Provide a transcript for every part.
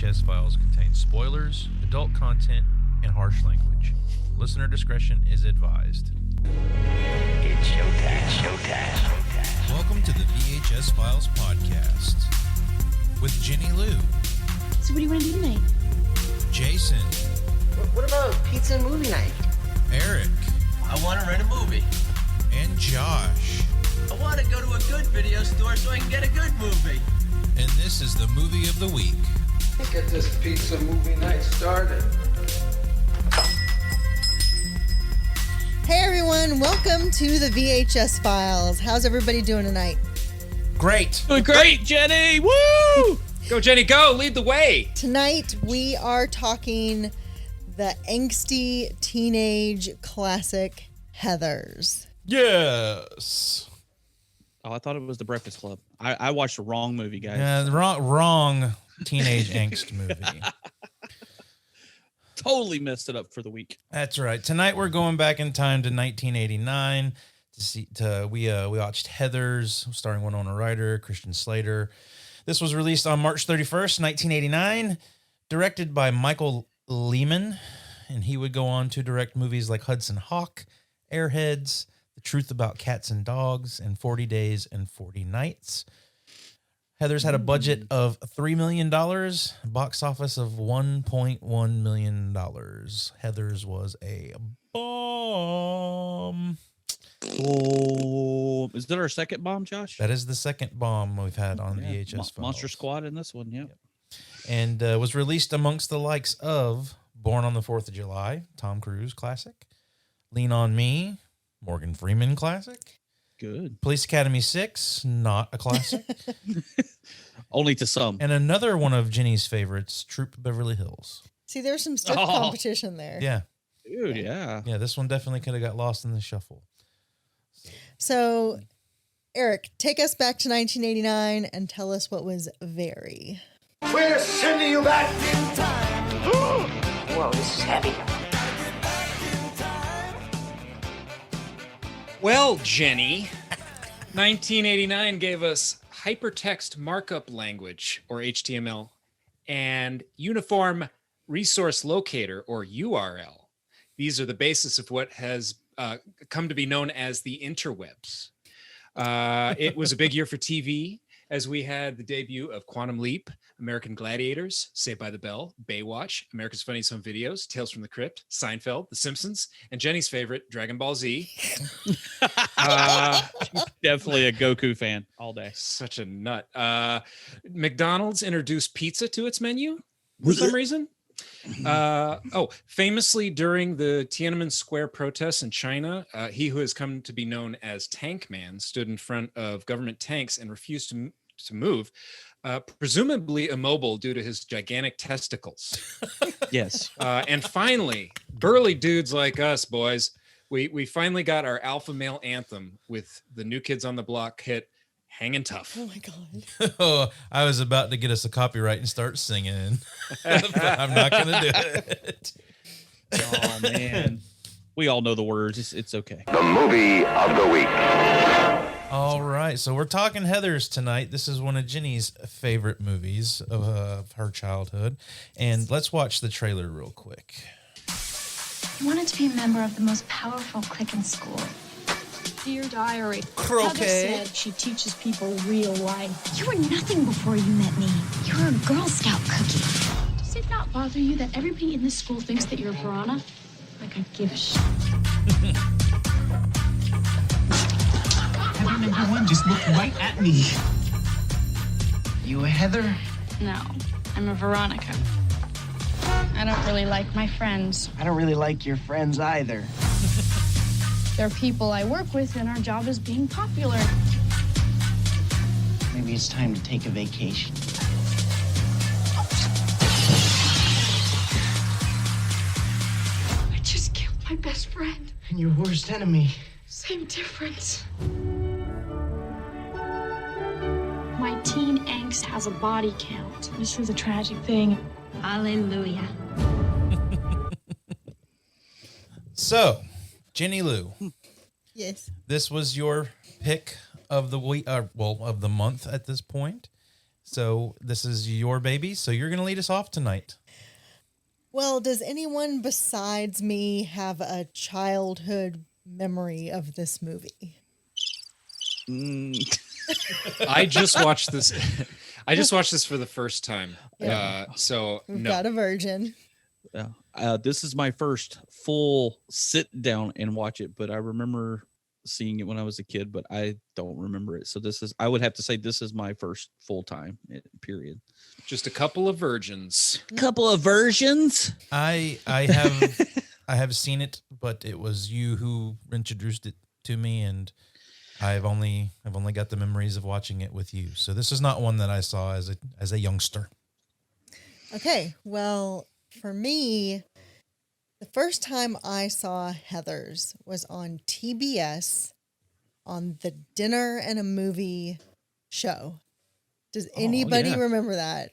VHS Files contains spoilers, adult content, and harsh language. Listener discretion is advised. It's showtime. Welcome to the VHS Files Podcast with Jenny Lou, So what do you want to do tonight? Jason, What about pizza and movie night? Eric, I want to rent a movie. and Josh. I want to go to a good video store so I can get a good movie. And this is the movie of the week. Let's get this pizza movie night started. Hey everyone, welcome to the VHS Files. How's everybody doing tonight? Great. Doing great, Jenny! Woo! Go, Jenny, go! Lead the way! Tonight we are talking the angsty teenage classic Heathers. Yes. Oh, I thought it was The Breakfast Club. I watched the wrong movie, guys. Yeah, the wrong teenage angst movie. Totally messed it up for the week. That's right. Tonight we're going back in time to 1989 we watched Heathers, starring Winona Ryder, Christian Slater. This was released on March 31st, 1989, directed by Michael Lehman, and he would go on to direct movies like Hudson Hawk, Airheads, The Truth About Cats and Dogs, and 40 Days and 40 Nights. Heathers had a budget of $3 million, box office of $1.1 million. Heathers was a bomb. Oh, is that our second bomb, Josh? That is the second bomb we've had on VHS Files. Monster Squad in this one, yep. And was released amongst the likes of Born on the 4th of July, Tom Cruise classic, Lean on Me, Morgan Freeman classic, Good. Police Academy 6, not a classic, Only to some. and another one of Jenny's favorites, Troop Beverly Hills. See, there's some stiff competition there. Yeah, Dude, yeah. this one definitely could have got lost in the shuffle. So, Eric, take us back to 1989 and tell us what was very. We're sending you back. Whoa, this is heavy. Well, Jenny, 1989 gave us hypertext markup language, or HTML, and uniform resource locator, or URL. These are the basis of what has come to be known as the interwebs. It was a big year for TV, as we had the debut of Quantum Leap, American Gladiators, Saved by the Bell, Baywatch, America's Funniest Home Videos, Tales from the Crypt, Seinfeld, The Simpsons, and Jenny's favorite, Dragon Ball Z. Definitely a Goku fan all day. Such a nut. McDonald's introduced pizza to its menu for some reason. Famously during the Tiananmen Square protests in China, he who has come to be known as Tank Man stood in front of government tanks and refused to move, presumably immobile due to his gigantic testicles. Yes. And finally, burly dudes like us, boys, we finally got our alpha male anthem with the New Kids on the Block hit Hangin' Tough. Oh my God. Oh, I was about to get us a copyright and start singing. I'm not going to do it. Oh, man. We all know the words. It's okay. The movie of the week. All right, so we're talking Heathers tonight. This is one of Jenny's favorite movies of her childhood. And let's watch the trailer real quick. I wanted to be a member of the most powerful clique in school. Dear Diary, Croquet. Heather said she teaches people real life. You were nothing before you met me. You were a Girl Scout cookie. Does it not bother you that everybody in this school thinks that you're a piranha? Like I give a shit. Heather number one just looked right at me. You a Heather? No, I'm a Veronica. I don't really like my friends. I don't really like your friends either. They're people I work with, and our job is being popular. Maybe it's time to take a vacation. I just killed my best friend. And your worst enemy. Same difference. My teen angst has a body count. This is a tragic thing. Hallelujah. So, Jenny Lou, Yes. this was your pick of the week, of the month at this point. So this is your baby. So you're going to lead us off tonight. Well, does anyone besides me have a childhood memory of this movie? I just watched this. I just watched this for the first time. So We've no. got a virgin. Yeah. This is my first full sit down and watch it, but I remember seeing it when I was a kid, but I don't remember it. So I would have to say this is my first full time period. Just a couple of virgins. Couple of versions. I have seen it, but it was you who introduced it to me, and I've only got the memories of watching it with you. So this is not one that I saw as a youngster. Okay, well, for me, the first time I saw Heathers was on TBS on the Dinner and a Movie show. Does anybody remember that?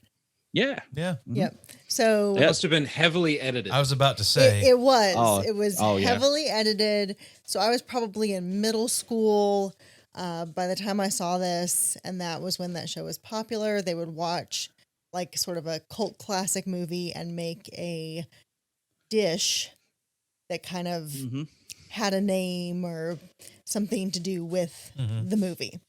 Yeah. Yeah. Yep. So It must have been heavily edited. I was about to say. it was. Oh, It was yeah. heavily edited. So I was probably in middle school by the time I saw this, and that was when that show was popular. They would watch like sort of a cult classic movie and make a dish that kind of had a name or something to do with the movie.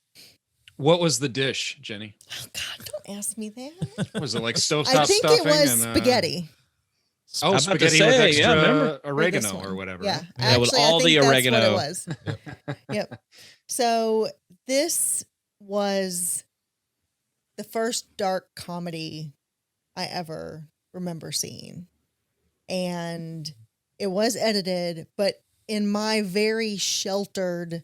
What was the dish, Jenny? Oh God, don't ask me that. Was it like stovetop I think stuffing? it was and, spaghetti. Oh, about to spaghetti say, with yeah, extra remember? oregano With this or one. whatever. Yeah, Yeah, with actually, all I the think oregano. That's what it was. Yep. So this was the first dark comedy I ever remember seeing. And it was edited, but in my very sheltered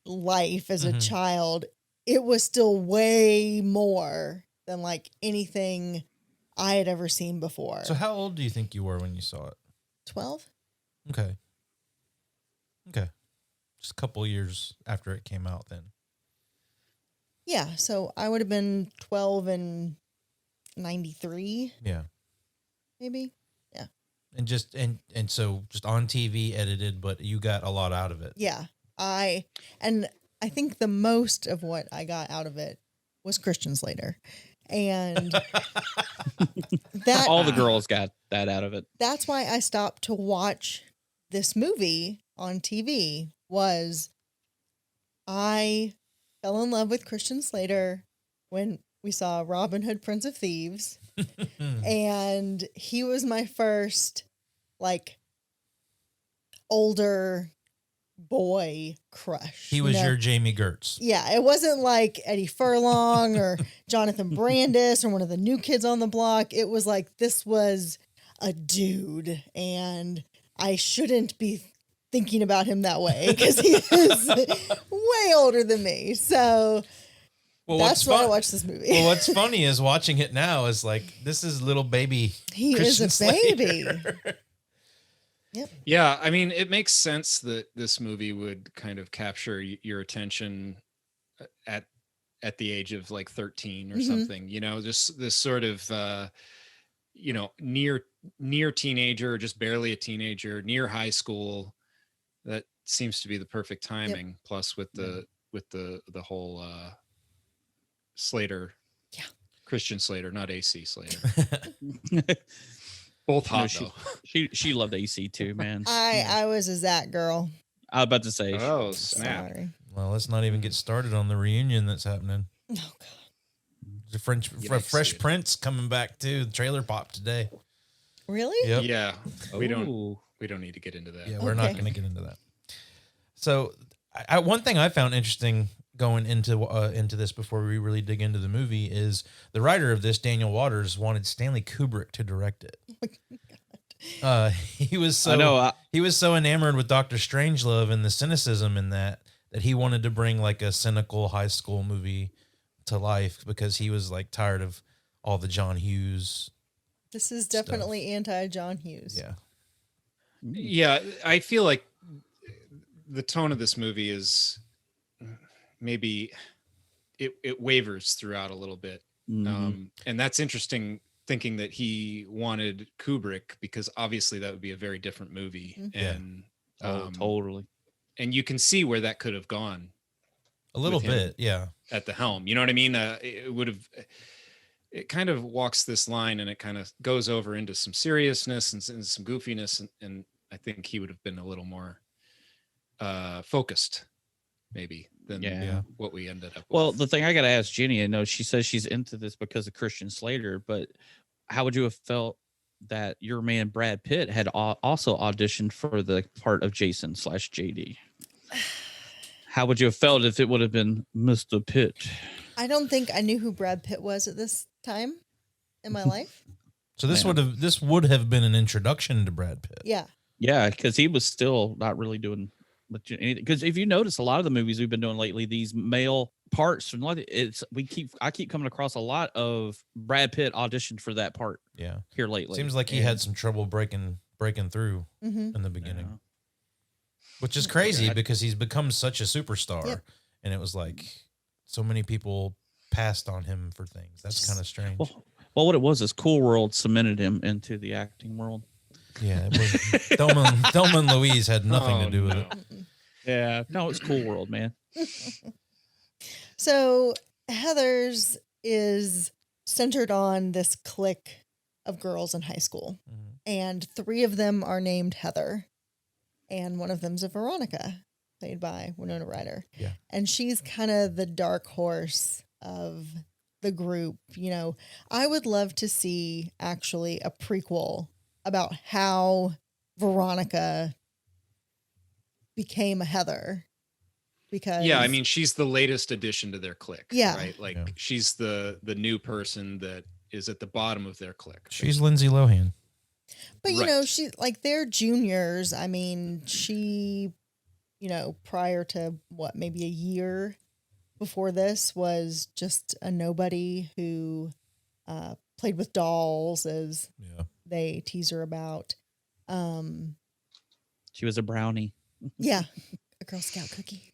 life as a child, it was still way more than like anything I had ever seen before. So how old do you think you were when you saw it? 12? Okay. Just a couple years after it came out then. Yeah, so I would have been 12 in 93, Yeah. maybe. Yeah. And so just on TV edited, but you got a lot out of it. Yeah. I think the most of what I got out of it was Christian Slater. And that All the girls got that out of it. that's why I stopped to watch this movie on TV. Was I fell in love with Christian Slater when we saw Robin Hood, Prince of Thieves. And he was my first like older boy crush. He was your Jamie Gertz. Yeah, it wasn't like Eddie Furlong or Jonathan Brandis or one of the new kids on the block. It was like, this was a dude, and I shouldn't be thinking about him that way because he is way older than me. So that's why I watched this movie. Well, what's funny is watching it now is like, this is little baby. He Christian is a baby. Slater. Yep. Yeah, I mean, it makes sense that this movie would kind of capture your attention at the age of like 13 or something, you know, just this sort of, you know, near teenager, just barely a teenager, near high school. That seems to be the perfect timing. Yep. Plus with the whole Slater, Christian Slater, not AC Slater. Both hot though. She loved AC too, man. I was a Zach girl. I was about to say. Oh snap! Sorry. Well, let's not even get started on the reunion that's happening. Oh God. The Fresh Prince coming back too. The trailer popped today. Really? Yep. Yeah. We don't need to get into that. Yeah, we're not going to get into that. So, one thing I found interesting going into this before we really dig into the movie is the writer of this, Daniel Waters, wanted Stanley Kubrick to direct it. Oh my God. He was so enamored with Dr. Strangelove and the cynicism in that he wanted to bring like a cynical high school movie to life because he was like tired of all the John Hughes. This is definitely anti-John Hughes. Yeah. Yeah, I feel like the tone of this movie is maybe it wavers throughout a little bit. And that's interesting, thinking that he wanted Kubrick, because obviously that would be a very different movie. And totally. And you can see where that could have gone. A little with him bit, yeah. at the helm. You know what I mean? It kind of walks this line, and it kind of goes over into some seriousness and some goofiness. And I think he would have been a little more focused maybe than what we ended up with. Well, the thing I got to ask Jenny, I know she says she's into this because of Christian Slater, but how would you have felt that your man Brad Pitt had also auditioned for the part of Jason/JD? How would you have felt if it would have been Mr. Pitt? I don't think I knew who Brad Pitt was at this time in my life. So this would have been an introduction to Brad Pitt. Yeah. Yeah, because he was still not really doing anything. Because if you notice, a lot of the movies we've been doing lately, these male parts, I keep coming across a lot of Brad Pitt auditioned for that part. Yeah, here lately. Seems like he had some trouble breaking through in the beginning, which is crazy because he's become such a superstar, and it was like so many people passed on him for things. That's kind of strange. Well, what it was is Cool World cemented him into the acting world. Yeah, it was Thelma and Louise had nothing to do with it. Yeah, no, it's Cool World, man. So Heather's is centered on this clique of girls in high school, and 3 of them are named Heather, and one of them's a Veronica, played by Winona Ryder. Yeah, and she's kind of the dark horse of the group. You know, I would love to see actually a prequel about how Veronica became a Heather. Because I mean, she's the latest addition to their clique. Yeah. Right. Like she's the new person that is at the bottom of their clique. She's Lindsay Lohan. But you know, she like they're juniors. I mean, she, you know, prior to maybe a year before this was just a nobody who played with dolls, as they tease her about. She was a brownie. Yeah, a Girl Scout cookie.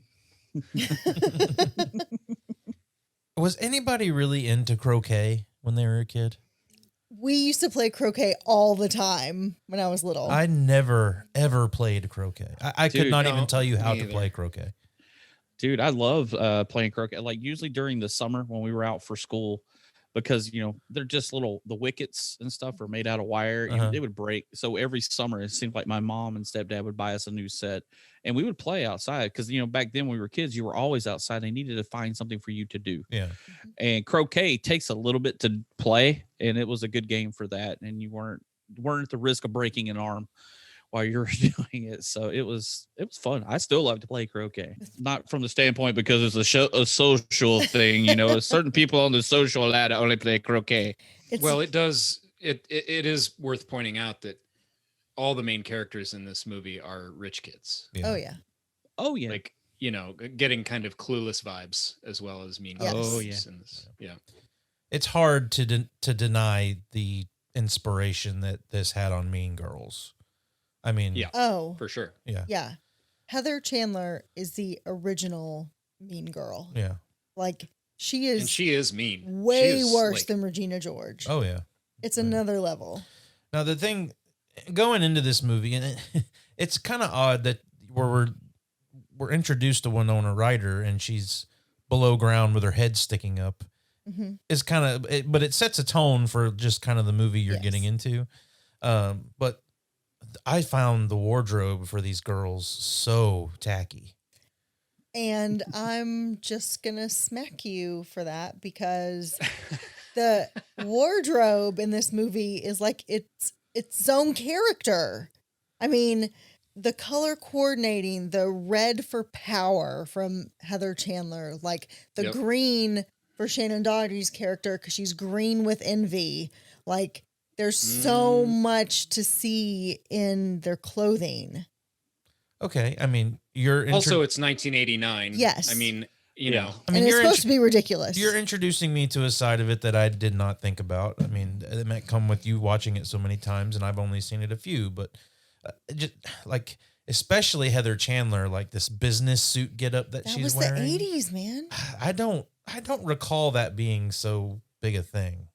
Was anybody really into croquet when they were a kid? We used to play croquet all the time when I was little. I never, ever played croquet. I could not even tell you how to play croquet. Dude, I love playing croquet. Like usually during the summer when we were out for school, because, you know, they're just the wickets and stuff are made out of wire. You know, they would break. So every summer, it seemed like my mom and stepdad would buy us a new set and we would play outside. Because, you know, back then when we were kids, you were always outside. They needed to find something for you to do. Yeah. And croquet takes a little bit to play. And it was a good game for that. And you weren't at the risk of breaking an arm while you were doing it. So it was fun. I still love to play croquet, not from the standpoint because it's a social thing, you know, certain people on the social ladder only play croquet. It is worth pointing out that all the main characters in this movie are rich kids. Yeah. Oh yeah. Oh yeah. Like, you know, getting kind of Clueless vibes as well as Mean Girls. Girls. Oh yeah. Yeah. It's hard to deny the inspiration that this had on Mean Girls. I mean, for sure. Yeah. Yeah. Heather Chandler is the original Mean Girl. Yeah. Like she is. And she is mean. Way worse than Regina George. Oh yeah. It's another level. Now the thing going into this movie, and it's kind of odd that we're introduced to Winona Ryder and she's below ground with her head sticking up. Mm-hmm. It's kind of, but it sets a tone for just kind of the movie you're getting into. But I found the wardrobe for these girls so tacky. And I'm just going to smack you for that because the wardrobe in this movie is like its own character. I mean, the color coordinating, the red for power from Heather Chandler, like the green for Shannon Doherty's character because she's green with envy. Like there's so much to see in their clothing. Okay, I mean, also it's 1989. Yes, I mean, you know, I mean, it's supposed to be ridiculous. You're introducing me to a side of it that I did not think about. I mean, it might come with you watching it so many times, and I've only seen it a few. But just like, especially Heather Chandler, like this business suit getup that she's wearing. That was the 80s, man. I don't recall that being so big a thing.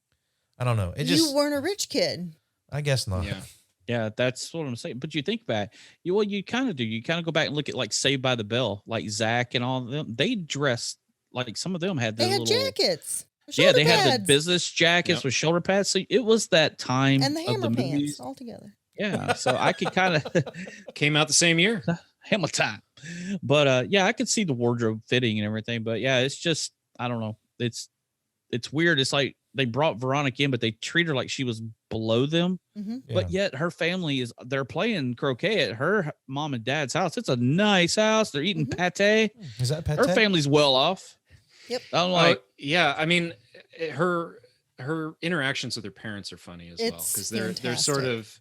I don't know. You weren't a rich kid. I guess not. Yeah. Yeah, that's what I'm saying. But you think back, you kind of do. You kind of go back and look at like Saved by the Bell, like Zach and all of them. They dressed like some of them had They the had little jackets. Yeah, they had the pads, business jackets with shoulder pads. So it was that time and the of the hammer pants movies. all together. Yeah, so I could kind of came out the same year. Hammer time. But yeah, I could see the wardrobe fitting and everything. But yeah, it's just I don't know. It's weird. It's like they brought Veronica in, but they treat her like she was below them. Mm-hmm. But yet her family they're playing croquet at her mom and dad's house. It's a nice house. They're eating pate. Is that pate? Her family's well off. Yep. I'm like, yeah. I mean, her interactions with her parents are funny as well because they're sort of.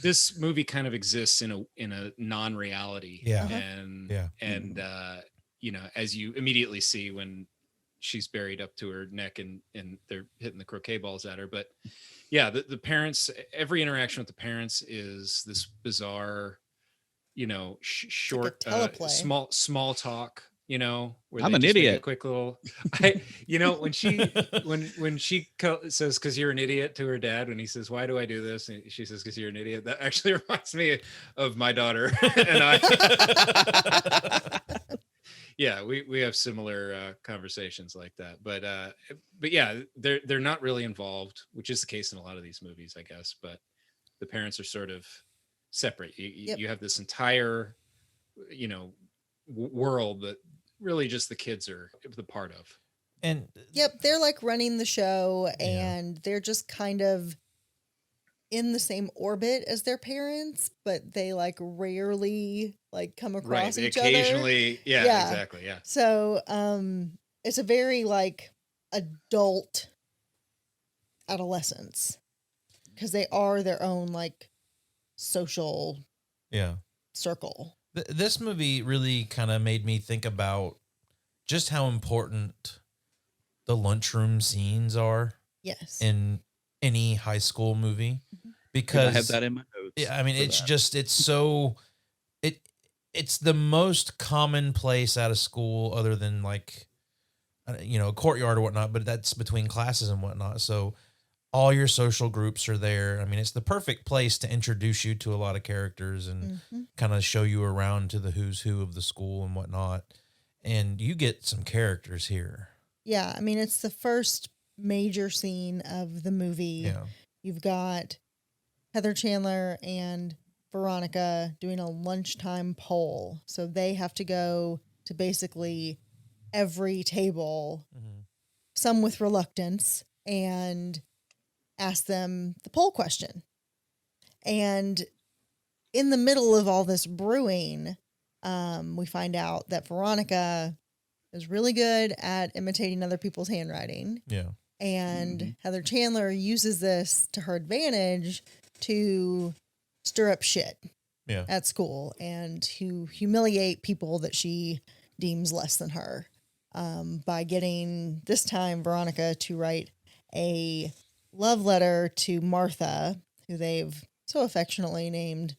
This movie kind of exists in a non-reality. Yeah. And you know, as you immediately see when she's buried up to her neck and they're hitting the croquet balls at her. But yeah, the parents, every interaction with the parents is this bizarre, you know, short, small talk, you know, where I'm they an just make idiot. a quick little, you know, when she says, cause you're an idiot to her dad, when he says, why do I do this? And she says, cause you're an idiot. That actually reminds me of my daughter and I. Yeah, we have similar conversations like that, but yeah, they're not really involved, which is the case in a lot of these movies, I guess. But the parents are sort of separate. You have this entire, you know, world that really just the kids are the part of. And they're like running the show, and they're just kind of in the same orbit as their parents, but they like rarely like come across each occasionally, other. Yeah, exactly. Yeah. So it's a very like adult adolescence because they are their own like social circle. This movie really kind of made me think about just how important the lunchroom scenes are. Yes. In any high school movie, because I have that in my notes. Yeah, I mean, it's the most common place out of school, other than like, you know, a courtyard or whatnot. But that's between classes and whatnot. So all your social groups are there. I mean, it's the perfect place to introduce you to a lot of characters and kind of show you around to the who's who of the school and whatnot. And you get some characters here. Yeah, I mean, it's the first major scene of the movie. Yeah. You've got Heather Chandler and Veronica doing a lunchtime poll. So they have to go to basically every table, some with reluctance, and ask them the poll question. And in the middle of all this brewing, we find out that Veronica is really good at imitating other people's handwriting. Yeah. And Heather Chandler uses this to her advantage to stir up shit at school and to humiliate people that she deems less than her by getting, this time, Veronica to write a love letter to Martha, who they've so affectionately named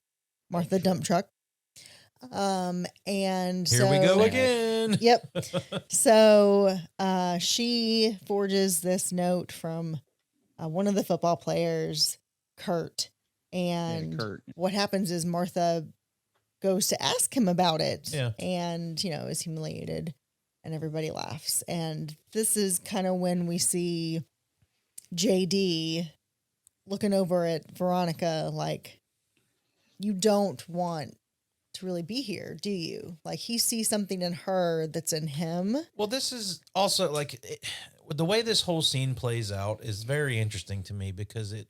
Martha Dump Truck. And here we go again. Yep. So she forges this note from one of the football players, Kurt. And what happens is Martha goes to ask him about it and, you know, is humiliated and everybody laughs. And this is kind of when we see JD looking over at Veronica like, you don't want to really be here, do you? Like, he sees something in her that's in him. Well, this is also like the way this whole scene plays out is very interesting to me because it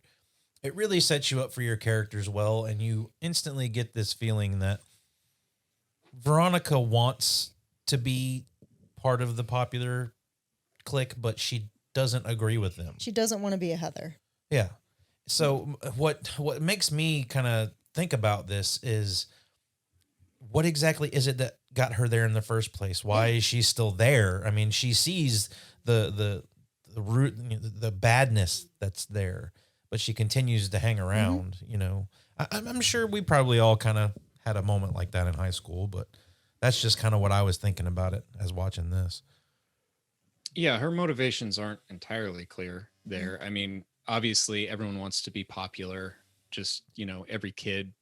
really sets you up for your characters well, and you instantly get this feeling that Veronica wants to be part of the popular clique, but she doesn't agree with them. She doesn't want to be a Heather. Yeah. So what makes me kind of think about this is, what exactly is it that got her there in the first place? Why is she still there? I mean, she sees the root, the badness that's there, but she continues to hang around. You know, I'm sure we probably all kind of had a moment like that in high school, but that's just kind of what I was thinking about it as watching this. Yeah, her motivations aren't entirely clear there. I mean, obviously everyone wants to be popular just, every kid,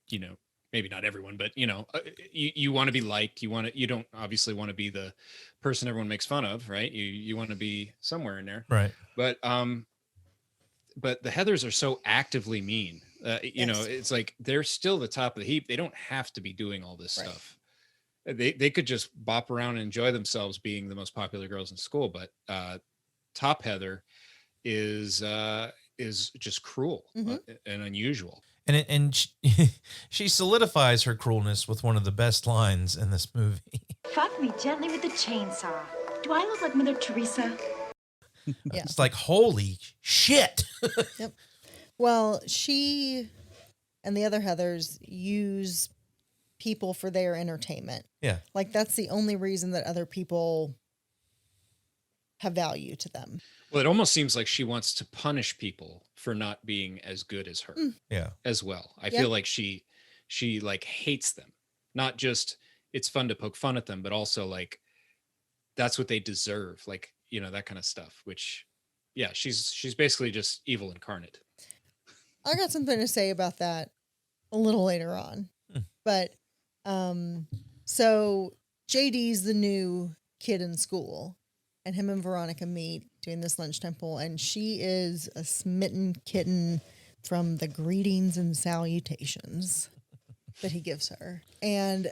maybe not everyone, but you want to be liked. You don't obviously want to be the person everyone makes fun of, right? You want to be somewhere in there. Right. But the Heathers are so actively mean. It's like they're still the top of the heap. They don't have to be doing all this stuff. They could just bop around and enjoy themselves being the most popular girls in school. But Top Heather is just cruel and unusual. And she solidifies her cruelness with one of the best lines in this movie. Fuck me gently with the chainsaw. Do I look like Mother Teresa? Yeah. It's like, holy shit. Yep. Well, she and the other Heathers use people for their entertainment. Yeah. Like that's the only reason that other people have value to them. Well, it almost seems like she wants to punish people for not being as good as her. Yeah. As well. I feel like she like hates them. Not just it's fun to poke fun at them, but also like that's what they deserve. Like, that kind of stuff, which she's basically just evil incarnate. I got something to say about that a little later on. But so JD's the new kid in school, and him and Veronica meet doing this lunch temple, and she is a smitten kitten from the greetings and salutations that he gives her. And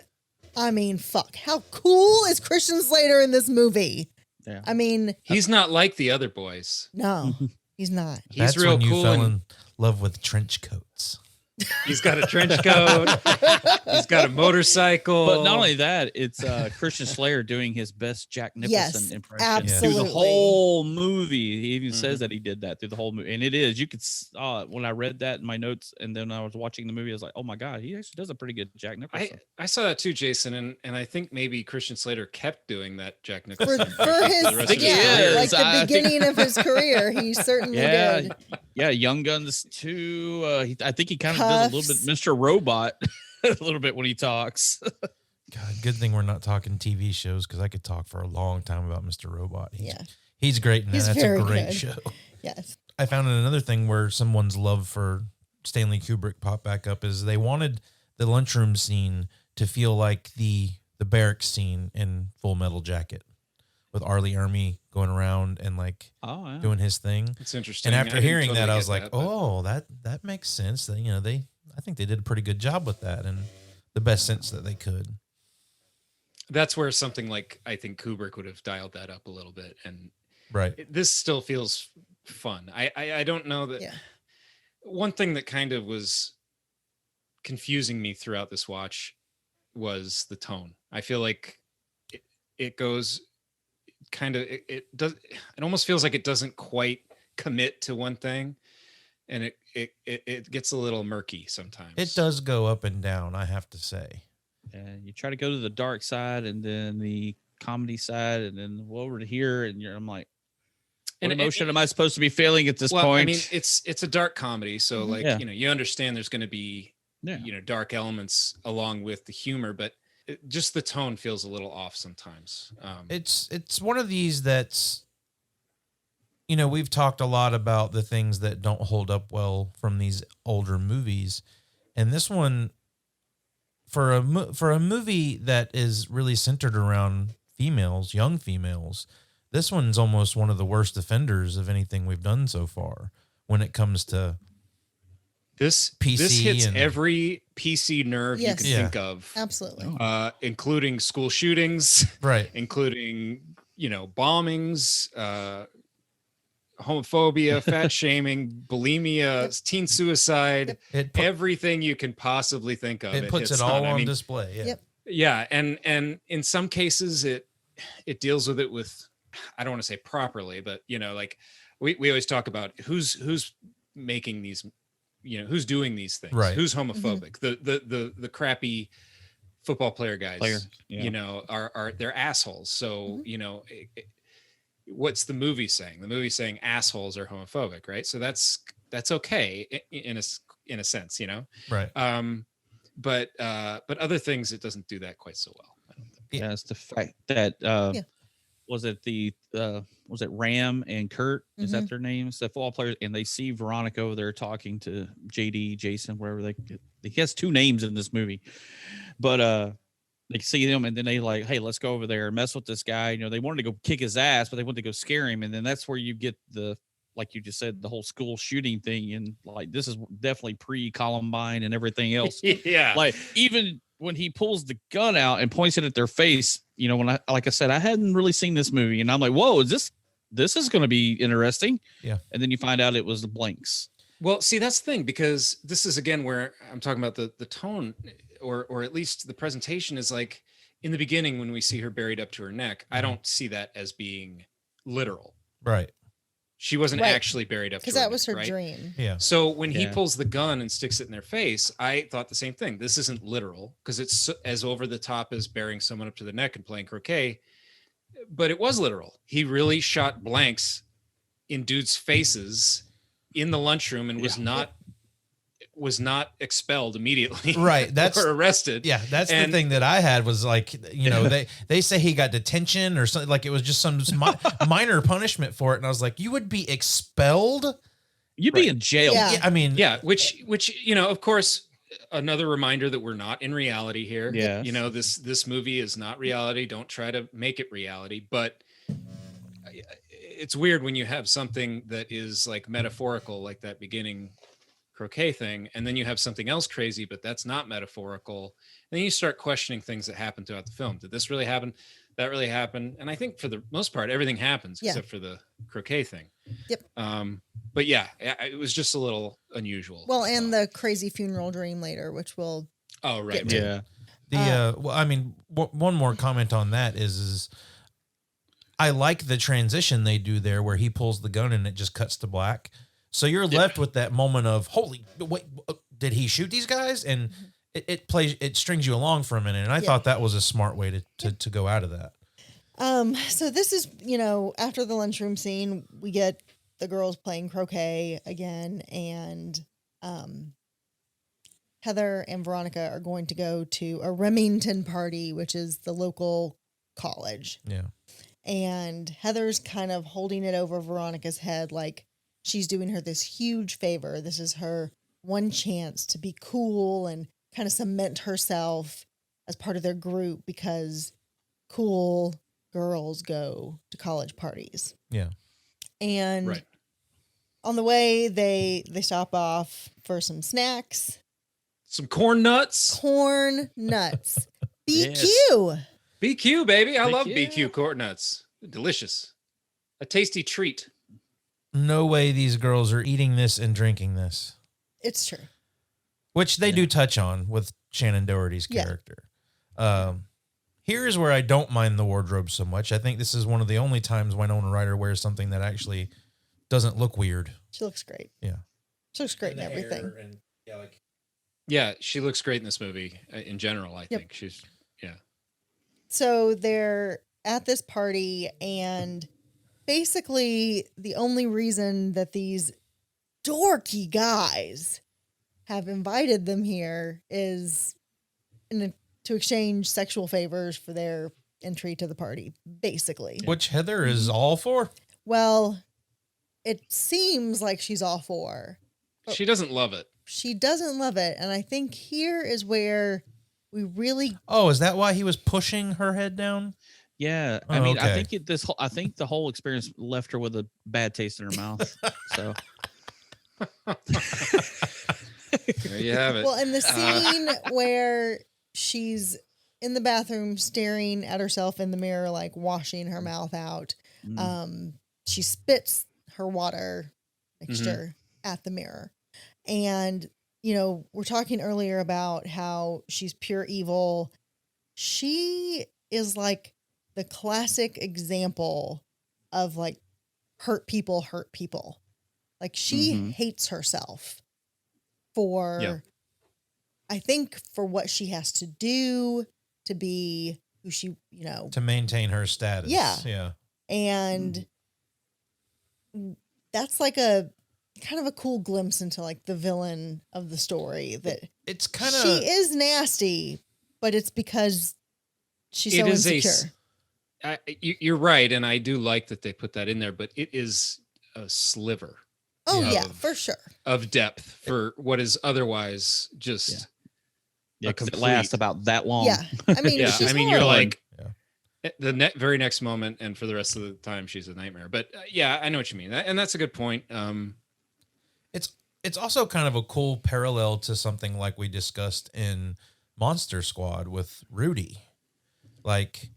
I mean, fuck, how cool is Christian Slater in this movie? Yeah. I mean, he's not like the other boys. No, he's not. That's real when you cool fell and- in love with trench coats. He's got a trench coat. He's got a motorcycle. But not only that, it's Christian Slater doing his best Jack Nicholson impression absolutely. through the whole movie. He even says that he did that through the whole movie, and it is. You could when I read that in my notes, and then I was watching the movie, I was like, "Oh my god, he actually does a pretty good Jack Nicholson." I saw that too, Jason, and I think maybe Christian Slater kept doing that Jack Nicholson For impression his, the rest of his career. like the beginning of his career, he certainly did. Yeah, Young Guns too. I think he kind of does a little bit Mr. Robot a little bit when he talks. God, good thing we're not talking TV shows, because I could talk for a long time about Mr. Robot. He's great in that. That's a great show. Yes. I found another thing where someone's love for Stanley Kubrick popped back up is they wanted the lunchroom scene to feel like the barracks scene in Full Metal Jacket, with Arlie Ermy going around and like doing his thing. It's interesting. And after I didn't hearing totally that, I get was like, that, but- that makes sense. That I think they did a pretty good job with that, and the best sense that they could. That's where something like, I think Kubrick would have dialed that up a little bit, and this still feels fun. I don't know that. Yeah. One thing that kind of was confusing me throughout this watch was the tone. I feel like it goes kind of, it almost feels like it doesn't quite commit to one thing, and it gets a little murky sometimes. It does go up and down, I have to say. Yeah, you try to go to the dark side and then the comedy side, and then over to here, and I'm like, what emotion am I supposed to be feeling at this point? I mean, it's a dark comedy, so like you understand there's going to be dark elements along with the humor, but just the tone feels a little off sometimes. It's one of these that's, we've talked a lot about the things that don't hold up well from these older movies, and this one, for a movie that is really centered around females, young females, this one's almost one of the worst offenders of anything we've done so far when it comes to this PC. This hits every PC nerve you can think of. Absolutely. Including school shootings, right? Including, bombings, homophobia, fat shaming, bulimia, teen suicide, everything you can possibly think of. It puts it all on display. Yeah. Yeah. And in some cases it deals with it with, I don't want to say properly, but like we always talk about who's making these, who's doing these things, right? Who's homophobic? The crappy football player guys, are they're assholes. So, what's the movie saying? The movie's saying assholes are homophobic, right? So that's okay in a sense, right? But other things, it doesn't do that quite so well. Yeah, it's the fact that was it Ram and Kurt? Is that their names? The football players, and they see Veronica over there talking to JD, Jason, wherever he has 2 names in this movie, but they see them and then they like, hey, let's go over there and mess with this guy. You know, they wanted to go kick his ass, but they wanted to go scare him, and then that's where you get like you just said, the whole school shooting thing, and like this is definitely pre-Columbine and everything else. Yeah, like even when he pulls the gun out and points it at their face, you know, like I said, I hadn't really seen this movie, and I'm like, whoa, this is going to be interesting. Yeah, and then you find out it was the blanks. Well, see, that's the thing, because this is again where I'm talking about the tone, or at least the presentation is like in the beginning when we see her buried up to her neck. I don't see that as being literal. Right. She wasn't actually buried up to her because that neck, was her right? dream. Yeah. So when he pulls the gun and sticks it in their face, I thought the same thing. This isn't literal because it's as over the top as burying someone up to the neck and playing croquet, but it was literal. He really shot blanks in dudes' faces in the lunchroom and was not expelled immediately. Right. That's or arrested. Yeah. That's the thing that I had was like, you know, they say he got detention or something, like it was just some minor punishment for it. And I was like, you would be expelled. You'd be in jail. Yeah. I mean, which, you know, of course, another reminder that we're not in reality here. Yeah. You know, this movie is not reality. Don't try to make it reality, but it's weird when you have something that is like metaphorical, like that beginning croquet thing, and then you have something else crazy, but that's not metaphorical. And then you start questioning things that happen throughout the film. Did this really happen? That really happened? And I think for the most part, everything happens except for the croquet thing. Yep. But yeah, it was just a little unusual. Well, and the crazy funeral dream later, which we'll right. Yeah. Well, I mean, one more comment on that is I like the transition they do there where he pulls the gun and it just cuts to black. So you're left with that moment of, holy, wait, did he shoot these guys? And it strings you along for a minute. And I thought that was a smart way to go out of that. So this is, you know, after the lunchroom scene, we get the girls playing croquet again, and Heather and Veronica are going to go to a Remington party, which is the local college. Yeah. And Heather's kind of holding it over Veronica's head like she's doing her this huge favor. This is her one chance to be cool and kind of cement herself as part of their group, because cool girls go to college parties. Yeah. And on the way, they stop off for some snacks. Some corn nuts. Corn nuts. BQ. Yes. BQ, baby. I love BQ corn nuts. Delicious. A tasty treat. No way these girls are eating this and drinking this. It's true. Which they do touch on with Shannon Doherty's character. Here's where I don't mind the wardrobe so much. I think this is one of the only times Winona Ryder wears something that actually doesn't look weird. She looks great. Yeah. She looks great in everything. Yeah, she looks great in this movie in general, I think. She's, So they're at this party, and basically the only reason that these dorky guys have invited them here is to exchange sexual favors for their entry to the party, basically. Which Heather is all for. Well, it seems like she's all for. She doesn't love it. She doesn't love it. And I think here is where we really... Oh, is that why he was pushing her head down? Yeah. I mean, I think I think the whole experience left her with a bad taste in her mouth. So... There you have it. Well, and the scene where she's in the bathroom staring at herself in the mirror, like washing her mouth out, she spits her water mixture at the mirror. And, you know, we're talking earlier about how she's pure evil. She is like the classic example of like hurt people. Like she hates herself for, I think, for what she has to do to be who she, you know, to maintain her status. Yeah. Yeah. And that's like a kind of a cool glimpse into like the villain of the story, that it's kind of, she is nasty, but it's because she's so insecure. You're right, and I do like that they put that in there, but it is a sliver. Oh yeah, for sure. Of depth for what is otherwise just because it lasts about that long. Yeah, I mean, you're like the very next moment, and for the rest of the time, she's a nightmare. But yeah, I know what you mean, and that's a good point. It's also kind of a cool parallel to something like we discussed in Monster Squad with Rudy. Like,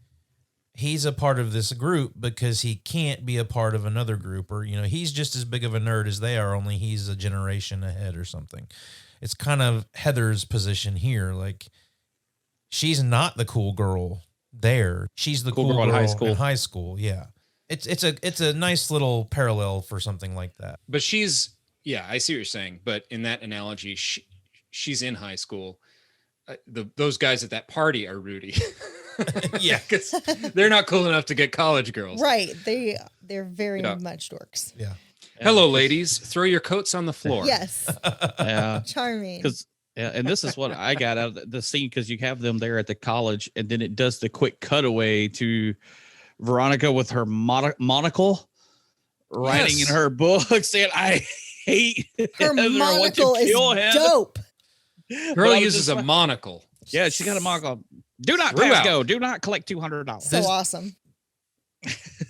he's a part of this group because he can't be a part of another group, or, he's just as big of a nerd as they are, only he's a generation ahead or something. It's kind of Heather's position here. Like, she's not the cool girl there. She's the cool girl in high school. Yeah. It's a nice little parallel for something like that. But I see what you're saying. But in that analogy, she's in high school. Those guys at that party are Rudy. Yeah, because they're not cool enough to get college girls. Right. They're very much dorks. Yeah. Hello, ladies. Throw your coats on the floor. Yes. Yeah. Charming. And this is what I got out of the scene, because you have them there at the college, and then it does the quick cutaway to Veronica with her monocle writing in her book saying, "I hate her monocle is dope." Girl uses a monocle. Yeah, she got a monocle. Do not pass go. Do not collect $200. So awesome.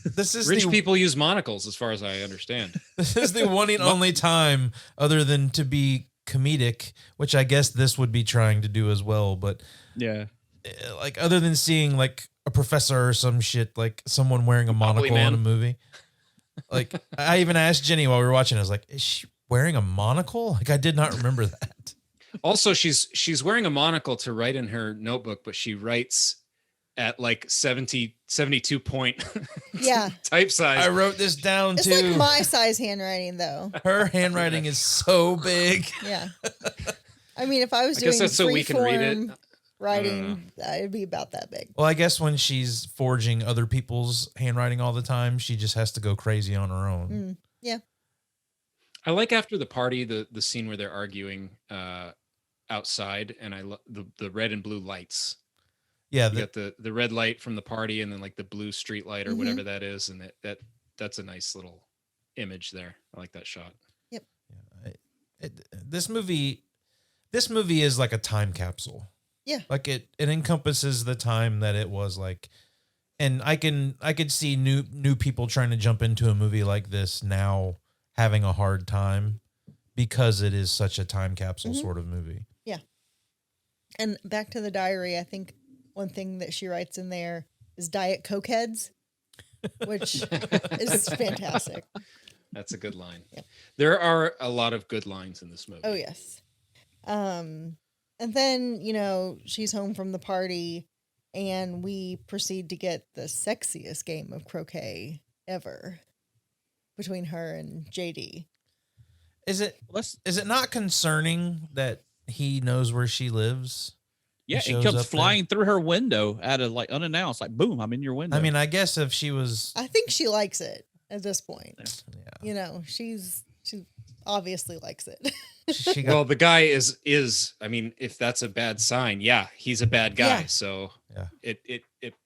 This is Rich people use monocles, as far as I understand. This is the one and only time, other than to be comedic, which I guess this would be trying to do as well. But yeah, like, other than seeing like a professor or some shit, like someone wearing a monocle in a movie. Like, I even asked Jenny while we were watching, I was like, is she wearing a monocle? Like, I did not remember that. Also, she's wearing a monocle to write in her notebook, but she writes at like 72 point type size. I wrote this down it's too. It's like my size handwriting, though. Her handwriting is so big. Yeah. I mean, if I was doing that's so we can read it. Writing, it'd be about that big. Well, I guess when she's forging other people's handwriting all the time, she just has to go crazy on her own. Yeah. I like after the party, the scene where they're arguing outside, and I love the red and blue lights. Yeah, you got the red light from the party, and then like the blue street light or whatever that is, and that's a nice little image there. I like that shot. Yep. Yeah, this movie is like a time capsule. Yeah. Like it encompasses the time that it was like, and I could see new people trying to jump into a movie like this now having a hard time because it is such a time capsule sort of movie. Yeah. And back to the diary, I think one thing that she writes in there is Diet Coke heads, which is fantastic. That's a good line. Yeah. There are a lot of good lines in this movie. Oh, yes. And then, she's home from the party, and we proceed to get the sexiest game of croquet ever between her and JD. Is it not concerning that he knows where she lives? Yeah, he comes flying through her window out of like unannounced, like boom, I'm in your window. I mean, I guess if she was, I think she likes it at this point. Yeah. She obviously likes it. Well, the guy is. I mean, if that's a bad sign, he's a bad guy. Yeah. So it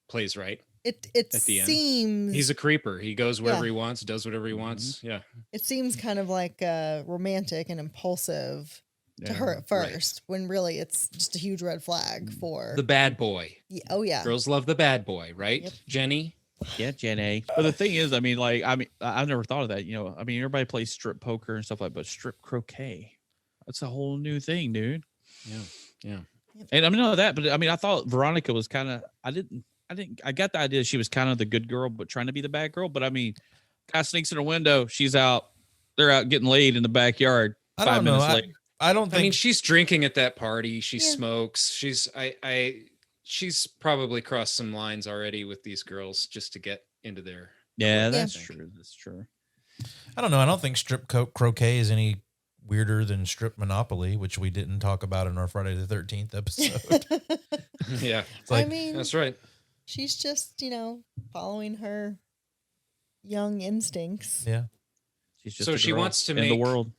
plays right. It at the seems end. He's a creeper. He goes wherever he wants, does whatever he wants. Yeah. It seems kind of like romantic and impulsive to her at first, when really it's just a huge red flag for the bad boy. Yeah. Oh yeah. Girls love the bad boy, right? Yep. Jenny. Yeah, Jenny. But the thing is, I've never thought of that. Everybody plays strip poker and stuff like that, but strip croquet, that's a whole new thing, dude. Yeah. And I know that, but I thought Veronica was kind of, I got the idea she was kind of the good girl, but trying to be the bad girl. But guy sneaks in her window. She's out. They're out getting laid in the backyard. 5 minutes later. I don't think. I mean, she's drinking at that party. She smokes. She's probably crossed some lines already with these girls just to get into their. Yeah, that's true. That's true. I don't know. I don't think strip croquet is any weirder than strip Monopoly, which we didn't talk about in our Friday the 13th episode. Yeah. I mean, that's right. She's just, following her young instincts. Yeah. She's just so she wants to make the world.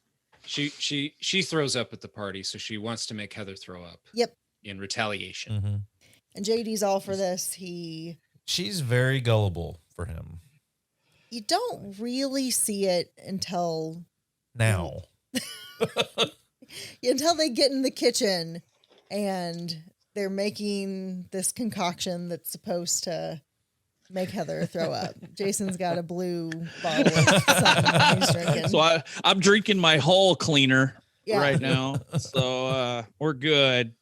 She throws up at the party, so she wants to make Heather throw up. Yep. In retaliation. Mm-hmm. And JD's all for this. He she's very gullible for him You don't really see it until now. until they get in the kitchen and they're making this concoction that's supposed to make Heather throw up. Jason's got a blue bottle of something he's drinking. So I'm drinking my hull cleaner Yeah. right now. So we're good.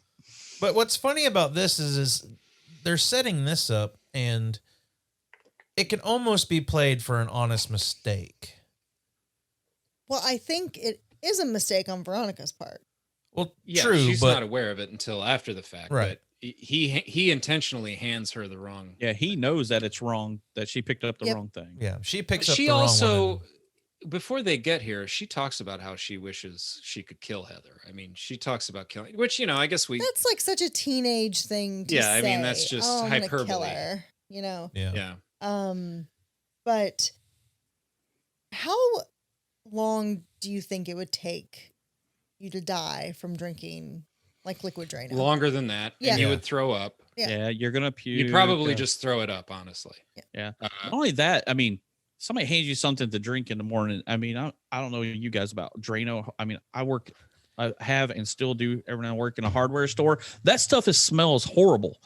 But what's funny about this is they're setting this up, and it can almost be played for an honest mistake. Well, I think it is a mistake on Veronica's part. Well, Yeah, true, she's but not aware of it until after the fact. Right. But he intentionally hands her the wrong. Yeah, he knows that it's wrong, that she picked up the Yep. wrong thing. yeah, she picks up She the also, wrong one. before they get here, she talks about how she wishes she could kill Heather. I mean, she talks about killing, which, you know, I guess we. That's like such a teenage thing to Yeah, say. I mean, that's just I'm gonna kill hyperbole. her, you know. Yeah. Yeah. But how long do you think it would take you to die from drinking like liquid Drano? Longer than that. Yeah. And you Yeah. would throw up. Yeah. Yeah, you're gonna puke. You'd probably just throw it up, honestly. Yeah. Not only that, I mean, somebody hands you something to drink in the morning. I mean, I don't know you guys about Drano. I mean, I have and still do every now and work in a hardware store. That stuff smells horrible.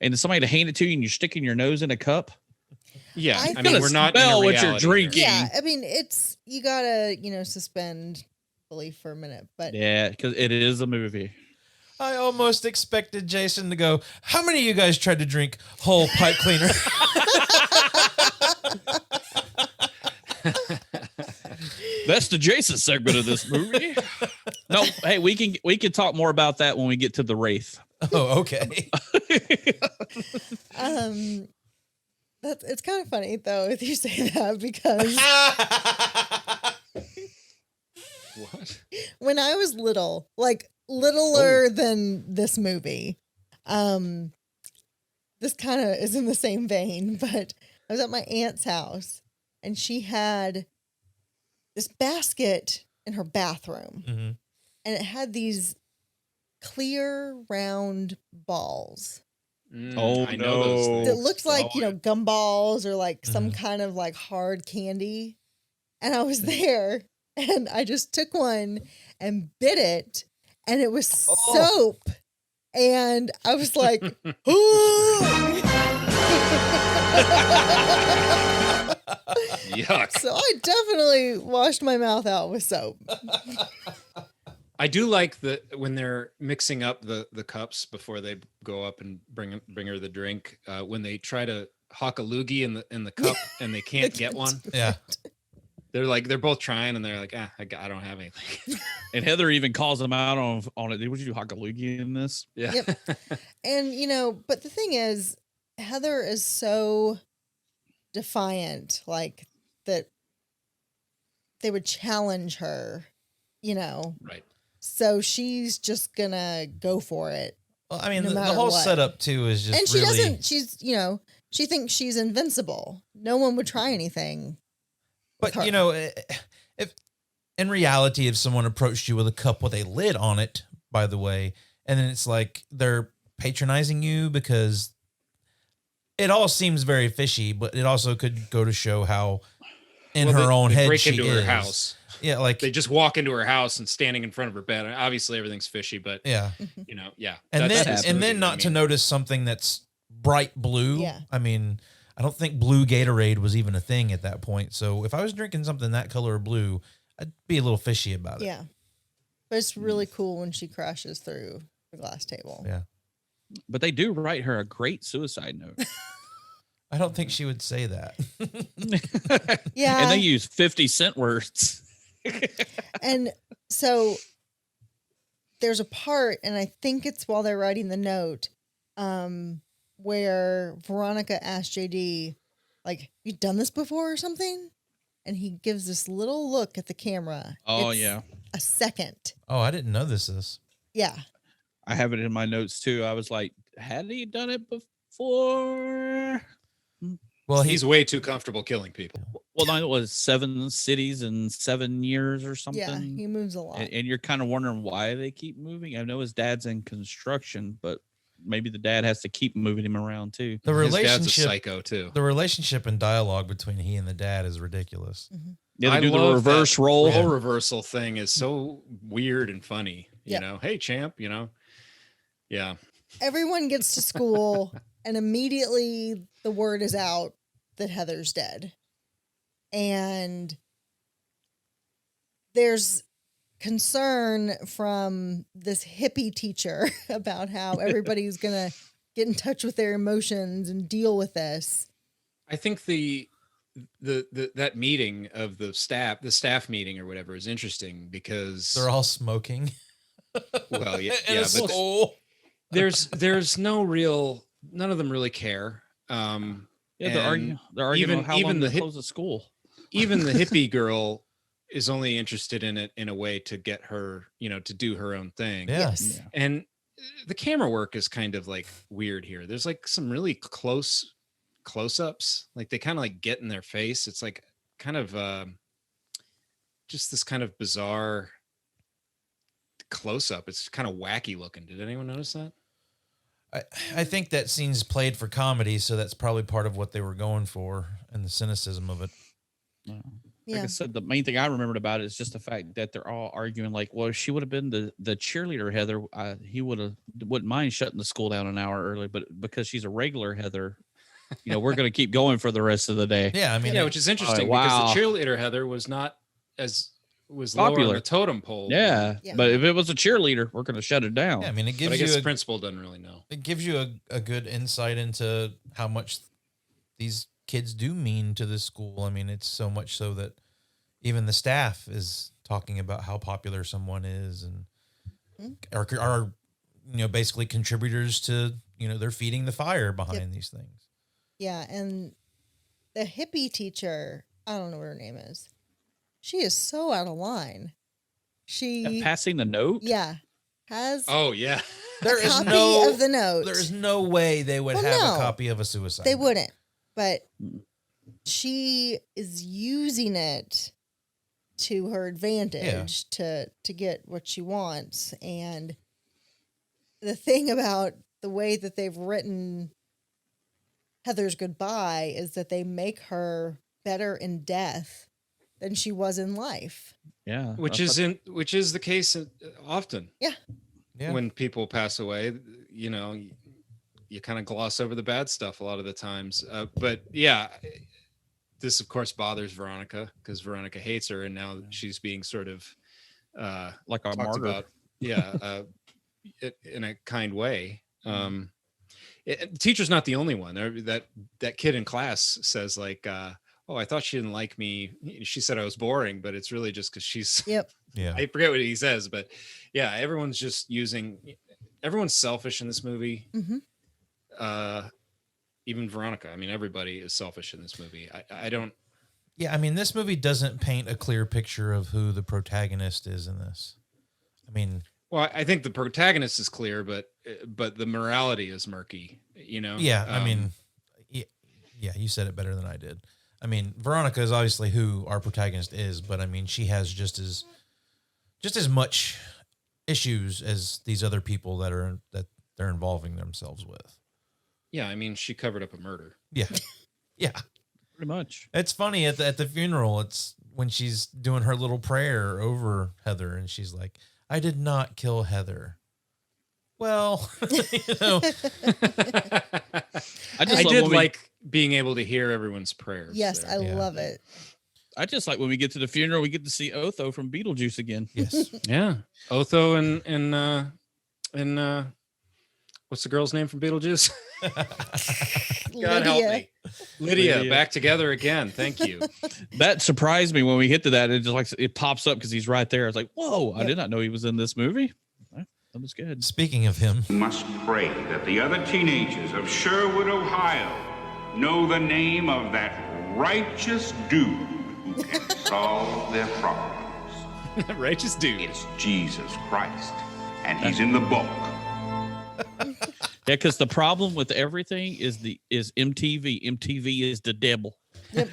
And somebody to hand it to you and you're sticking your nose in a cup. Yeah. I I, think- mean, we're not in a Smell what you're reality here. drinking. Yeah, I mean, it's you gotta suspend belief for a minute, but Yeah, because it is a movie. I almost expected Jason to go, how many of you guys tried to drink whole pipe cleaner? That's the Jason segment of this movie. No, hey, we can talk more about that when we get to the Wraith. Oh, okay. that's it's kind of funny though if you say that because What? when I was little, like littler than this movie, this kind of is in the same vein, but I was at my aunt's house and she had this basket in her bathroom Mhm. and it had these clear round balls Oh, I know those no. things. that looked like, Oh, gumballs or like some Mhm. kind of like hard candy. And I was there and I just took one and bit it and it was soap. And I was like, Yuck. so I definitely washed my mouth out with soap. I do like that when they're mixing up the cups before they go up and bring her the drink. When they try to hawk a loogie in the cup and they can't get one, Yeah. they're both trying and they're like, I don't have anything. And Heather even calls them out on it. Would you do Hakalugi in this? Yeah. Yep. And, but the thing is, Heather is so defiant, like that they would challenge her, Right. So she's just gonna go for it. Well, I mean, No the matter whole what. setup too is just And she really. doesn't, she thinks she's invincible. No one would try anything. with But her. if in reality, if someone approached you with a cup with a lid on it, by the way, and then it's like they're patronizing you because it all seems very fishy, but it also could go to show how in Well, her they- own they head break she into is. her house. Yeah, like They just walk into her house and standing in front of her bed. Obviously, everything's fishy, but yeah, yeah. and that's then this and then movie. not I to mean, notice something that's bright blue. Yeah. I mean, I don't think blue Gatorade was even a thing at that point. So if I was drinking something that color of blue, I'd be a little fishy about it. Yeah. But it's really cool when she crashes through the glass table. Yeah. But they do write her a great suicide note. I don't think she would say that. Yeah. And they use 50-cent words. And so there's a part, and I think it's while they're writing the note, where Veronica asks JD, like, you done this before or something? And he gives this little look at the camera. Oh, It's yeah. a second. Oh, I didn't know this. Yeah. I have it in my notes too. I was like, had he done it before? Well, he's way too comfortable killing people. Well, no, it was 7 cities in 7 years or something. Yeah. He moves a lot. And you're kind of wondering why they keep moving. I know his dad's in construction, but maybe the dad has to keep moving him around too. The His dad's a relationship, psycho too. the relationship and dialogue between he and the dad is ridiculous. Yeah, they I do the love reverse that role. role reversal thing is so weird and funny. You Yeah. know, hey champ, you know. Yeah. Everyone gets to school and immediately the word is out that Heather's dead. And there's concern from this hippie teacher about how everybody's going to get in touch with their emotions and deal with this. I think that meeting of the staff meeting or whatever is interesting because They're all smoking. well, yeah, in yeah, a but school. there's no real, none of them really care. Yeah, they're arguing about how long to close the school. Even the hippie girl is only interested in it in a way to get her, you know, to do her own thing. Yes. Yeah. And the camera work is kind of like weird here. There's like some really close-ups. Like they kind of like get in their face. It's like kind of just this kind of bizarre close-up. It's kind of wacky looking. Did anyone notice that? I think that scene's played for comedy, so that's probably part of what they were going for and the cynicism of it. Like I said, the main thing I remembered about it is just the fact that they're all arguing like, well, if she would have been the cheerleader Heather, he wouldn't mind shutting the school down an hour early, but because she's a regular Heather, you know, we're going to keep going for the rest of the day. Yeah, I mean, yeah, which is interesting because the cheerleader Heather was not was popular lower on the totem pole. Yeah, but if it was a cheerleader, we're going to shut it down. Yeah, I mean, it gives but I guess you the principal doesn't really know. It gives you a good insight into how much these kids do mean to this school. I mean, it's so much so that even the staff is talking about how popular someone is and are you know, basically contributors to, you know, they're feeding the fire behind these things. Yeah, and the hippie teacher, I don't know what her name is. She is so out of line. She passing the note? Yeah. Has Oh yeah. There is copy no of the note. There is no way they would have a copy of a suicide They note. wouldn't. But she is using it to her advantage to get what she wants. And the thing about the way that they've written Heather's goodbye is that they make her better in death than she was in life. Yeah. Which is the case often. Yeah. When people pass away, you know, you kind of gloss over the bad stuff a lot of the times. But yeah, this of course bothers Veronica because Veronica hates her, and now she's being sort of like a talked martyr. about, in a kind way. The teacher's not the only one. That kid in class says like, "Oh, I thought she didn't like me. She said I was boring, but it's really just because she's." Yep. Yeah. I forget what he says, but yeah, everyone's selfish in this movie. Mm-hmm. Even Veronica. I mean, everybody is selfish in this movie. I don't. Yeah, I mean, this movie doesn't paint a clear picture of who the protagonist is in this. I mean, well, I think the protagonist is clear, but the morality is murky. You know. Yeah, I mean, yeah, you said it better than I did. I mean, Veronica is obviously who our protagonist is, but I mean, she has just as much issues as these other people that they're involving themselves with. Yeah, I mean, she covered up a murder. Yeah, yeah, pretty much. It's funny at the funeral. It's when she's doing her little prayer over Heather, and she's like, "I did not kill Heather." Well, you know, I did like being able to hear everyone's prayers. Yes, there. I love it. I just like when we get to the funeral, we get to see Otho from Beetlejuice again. Yes. Yeah. Otho and what's the girl's name from Beetlejuice? God help me. Lydia, back together again. Thank you. That surprised me when we hit to that. It just like it pops up because he's right there. I was like, whoa, I did not know he was in this movie. That was good. Speaking of him, we must pray that the other teenagers of Sherwood, Ohio know the name of that righteous dude who can solve their problems. Righteous dude. It's Jesus Christ, and he's in the book. Yeah, because the problem with everything is MTV. MTV is the devil. Yep.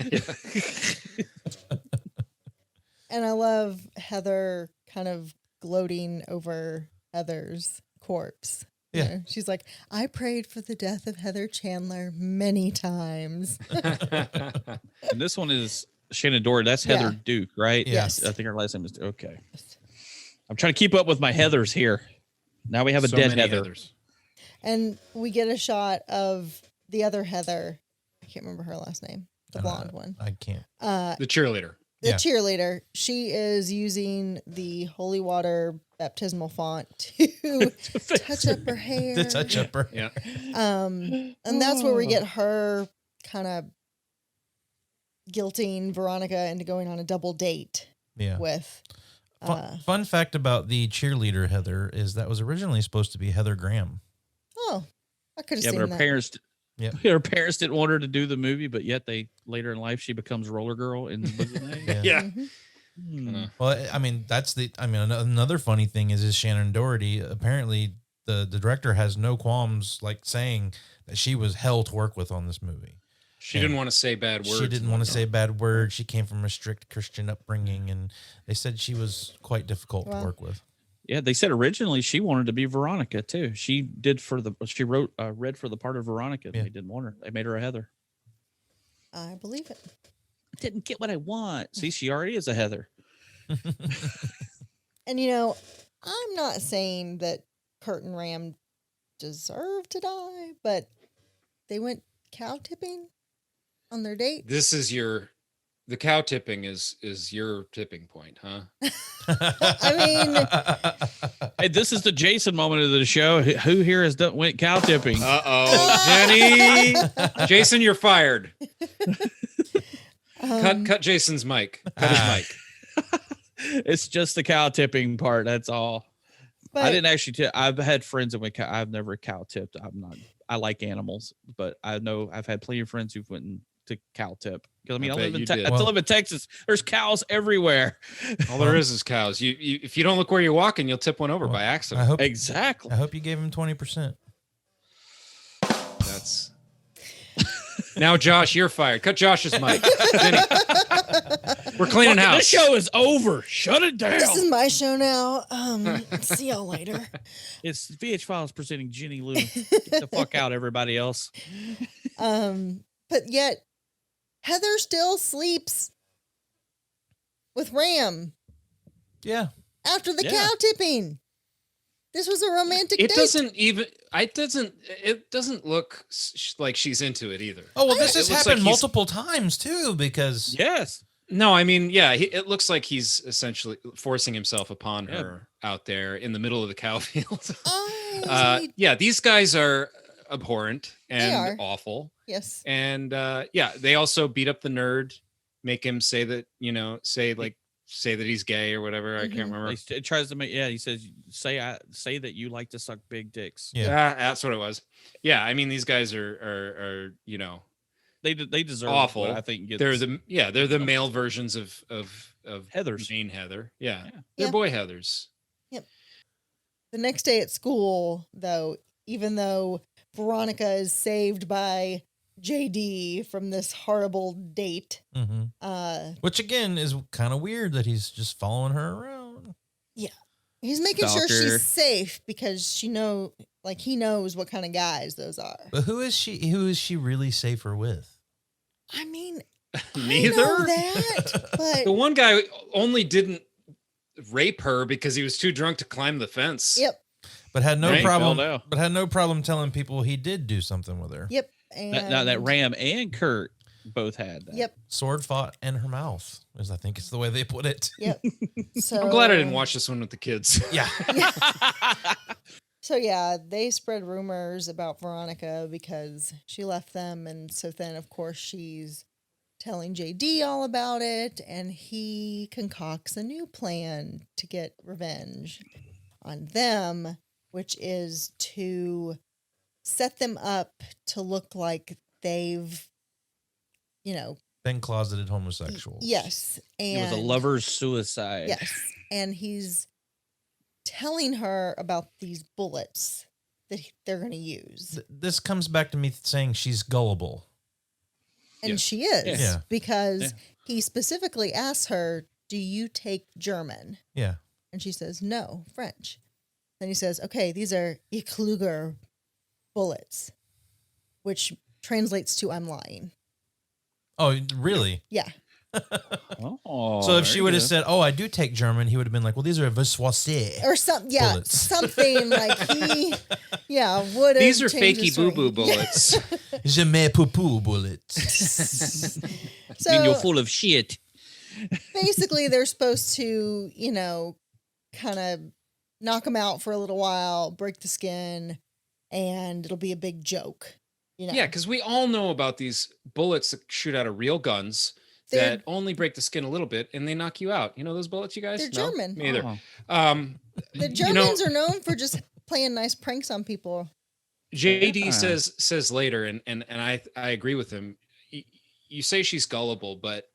And I love Heather kind of gloating over Heather's corpse. You Yeah. know, she's like, I prayed for the death of Heather Chandler many times. And this one is Shannon Doherty. That's Heather Yeah. Duke, right? Yes. I think her last name is okay. I'm trying to keep up with my Heathers here. Now we have a So dead many Heather. Heathers. And we get a shot of the other Heather. I can't remember her last name. The blonde one. I can't. The cheerleader. The Yeah. cheerleader. She is using the holy water baptismal font to touch up her hair. To touch up her. Yeah. And that's where we get her kind of guilting Veronica into going on a double date Yeah. with. Fun fact about the cheerleader Heather is that was originally supposed to be Heather Graham. Oh, I could have Yeah, seen but that. her parents didn't want her to do the movie, but yet later in life she becomes Roller Girl in the Yeah. Mhm. Well, I mean, another funny thing is Shannon Doherty. Apparently, the director has no qualms like saying that she was hell to work with on this movie. She didn't want to say bad words. She didn't want to say bad words. She came from a strict Christian upbringing, and they said she was quite difficult to work with. Yeah, they said originally she wanted to be Veronica too. She read for the part of Veronica. And They didn't want her. They made her a Heather. I believe it. I didn't get what I want. See, she already is a Heather. And you know, I'm not saying that Kurt and Ram deserve to die, but they went cow tipping on their date. This is the cow tipping is your tipping point, huh? I mean, Hey, this is the Jason moment of the show. Who here went cow tipping? Jenny. Jason, you're fired. Cut Jason's mic. Cut his mic. It's just the cow tipping part. That's all. but I didn't actually. I've had friends that went. I've never cow tipped. I'm not. I like animals, but I know I've had plenty of friends who've went to cow tip. Because I mean, I live in Texas. There's cows everywhere. All there is cows. You if you don't look where you're walking, you'll tip one over by accident. Exactly. I hope you gave him 20%. That's now, Josh, you're fired. Cut Josh's mic. Jenny. We're cleaning house. This show is over. Shut it down. this is my show now. See y'all later. It's VH Files presenting Jenny Lou. Get the fuck out, everybody else. But yet Heather still sleeps with Ram. Yeah. After the cow tipping. This was a romantic date. It doesn't look like she's into it either. Oh, well, this has happened like multiple times too, because yes. No, I mean, yeah, it looks like he's essentially forcing himself upon her out there in the middle of the cow field. Yeah, these guys are abhorrent and awful. Yes. And they also beat up the nerd, make him say that, say that he's gay or whatever. I can't remember. It tries to make, he says, say that you like to suck big dicks. Yeah, that's what it was. Yeah, I mean, these guys are they deserve awful. What I think they're the male versions of Heathers. Main Heather. Yeah. They're boy Heathers. Yep. The next day at school, though, even though Veronica is saved by JD from this horrible date. Which again is kind of weird that he's just following her around. Yeah. He's making sure she's safe because he knows what kind of guys those are. But who is she really safer with? I mean, neither. I know that, but the one guy only didn't rape her because he was too drunk to climb the fence. Yep. But had no problem telling people he did do something with her. Yep. And Now that Ram and Kurt both had that. Yep. Sword fought in her mouth, as I think it's the way they put it. Yep. So I'm glad I didn't watch this one with the kids. Yeah. So yeah, they spread rumors about Veronica because she left them, and so then of course she's telling JD all about it, and he concocts a new plan to get revenge on them, which is to set them up to look like they've, Been closeted homosexuals. Yes. And it was a lover's suicide. Yes. And he's telling her about these bullets that they're going to use. This comes back to me saying she's gullible. And she is. Yeah. Because he specifically asks her, do you take German? Yeah. And she says, no, French. Then he says, okay, these are Ich Lüge bullets, which translates to I'm lying. Oh, really? Yeah. Oh, So if she there would you have go. said, "Oh, I do take German," he would have been like, "Well, these are Vissoise Or something, yeah, bullets." something like he, would have. These are changed the fakey boo boo story. bullets. Je me poo poo bullets. Mean you're So full of shit. basically, they're supposed to, kind of knock him out for a little while, break the skin, and it'll be a big joke. Yeah, because we all know about these bullets that shoot out of real guns They're- that only break the skin a little bit and they knock you out. You know those bullets, you guys? They're No? German. Me either. Oh. The Germans are known for just playing nice pranks on people. JD Yeah. says later, and I agree with him. You say she's gullible, but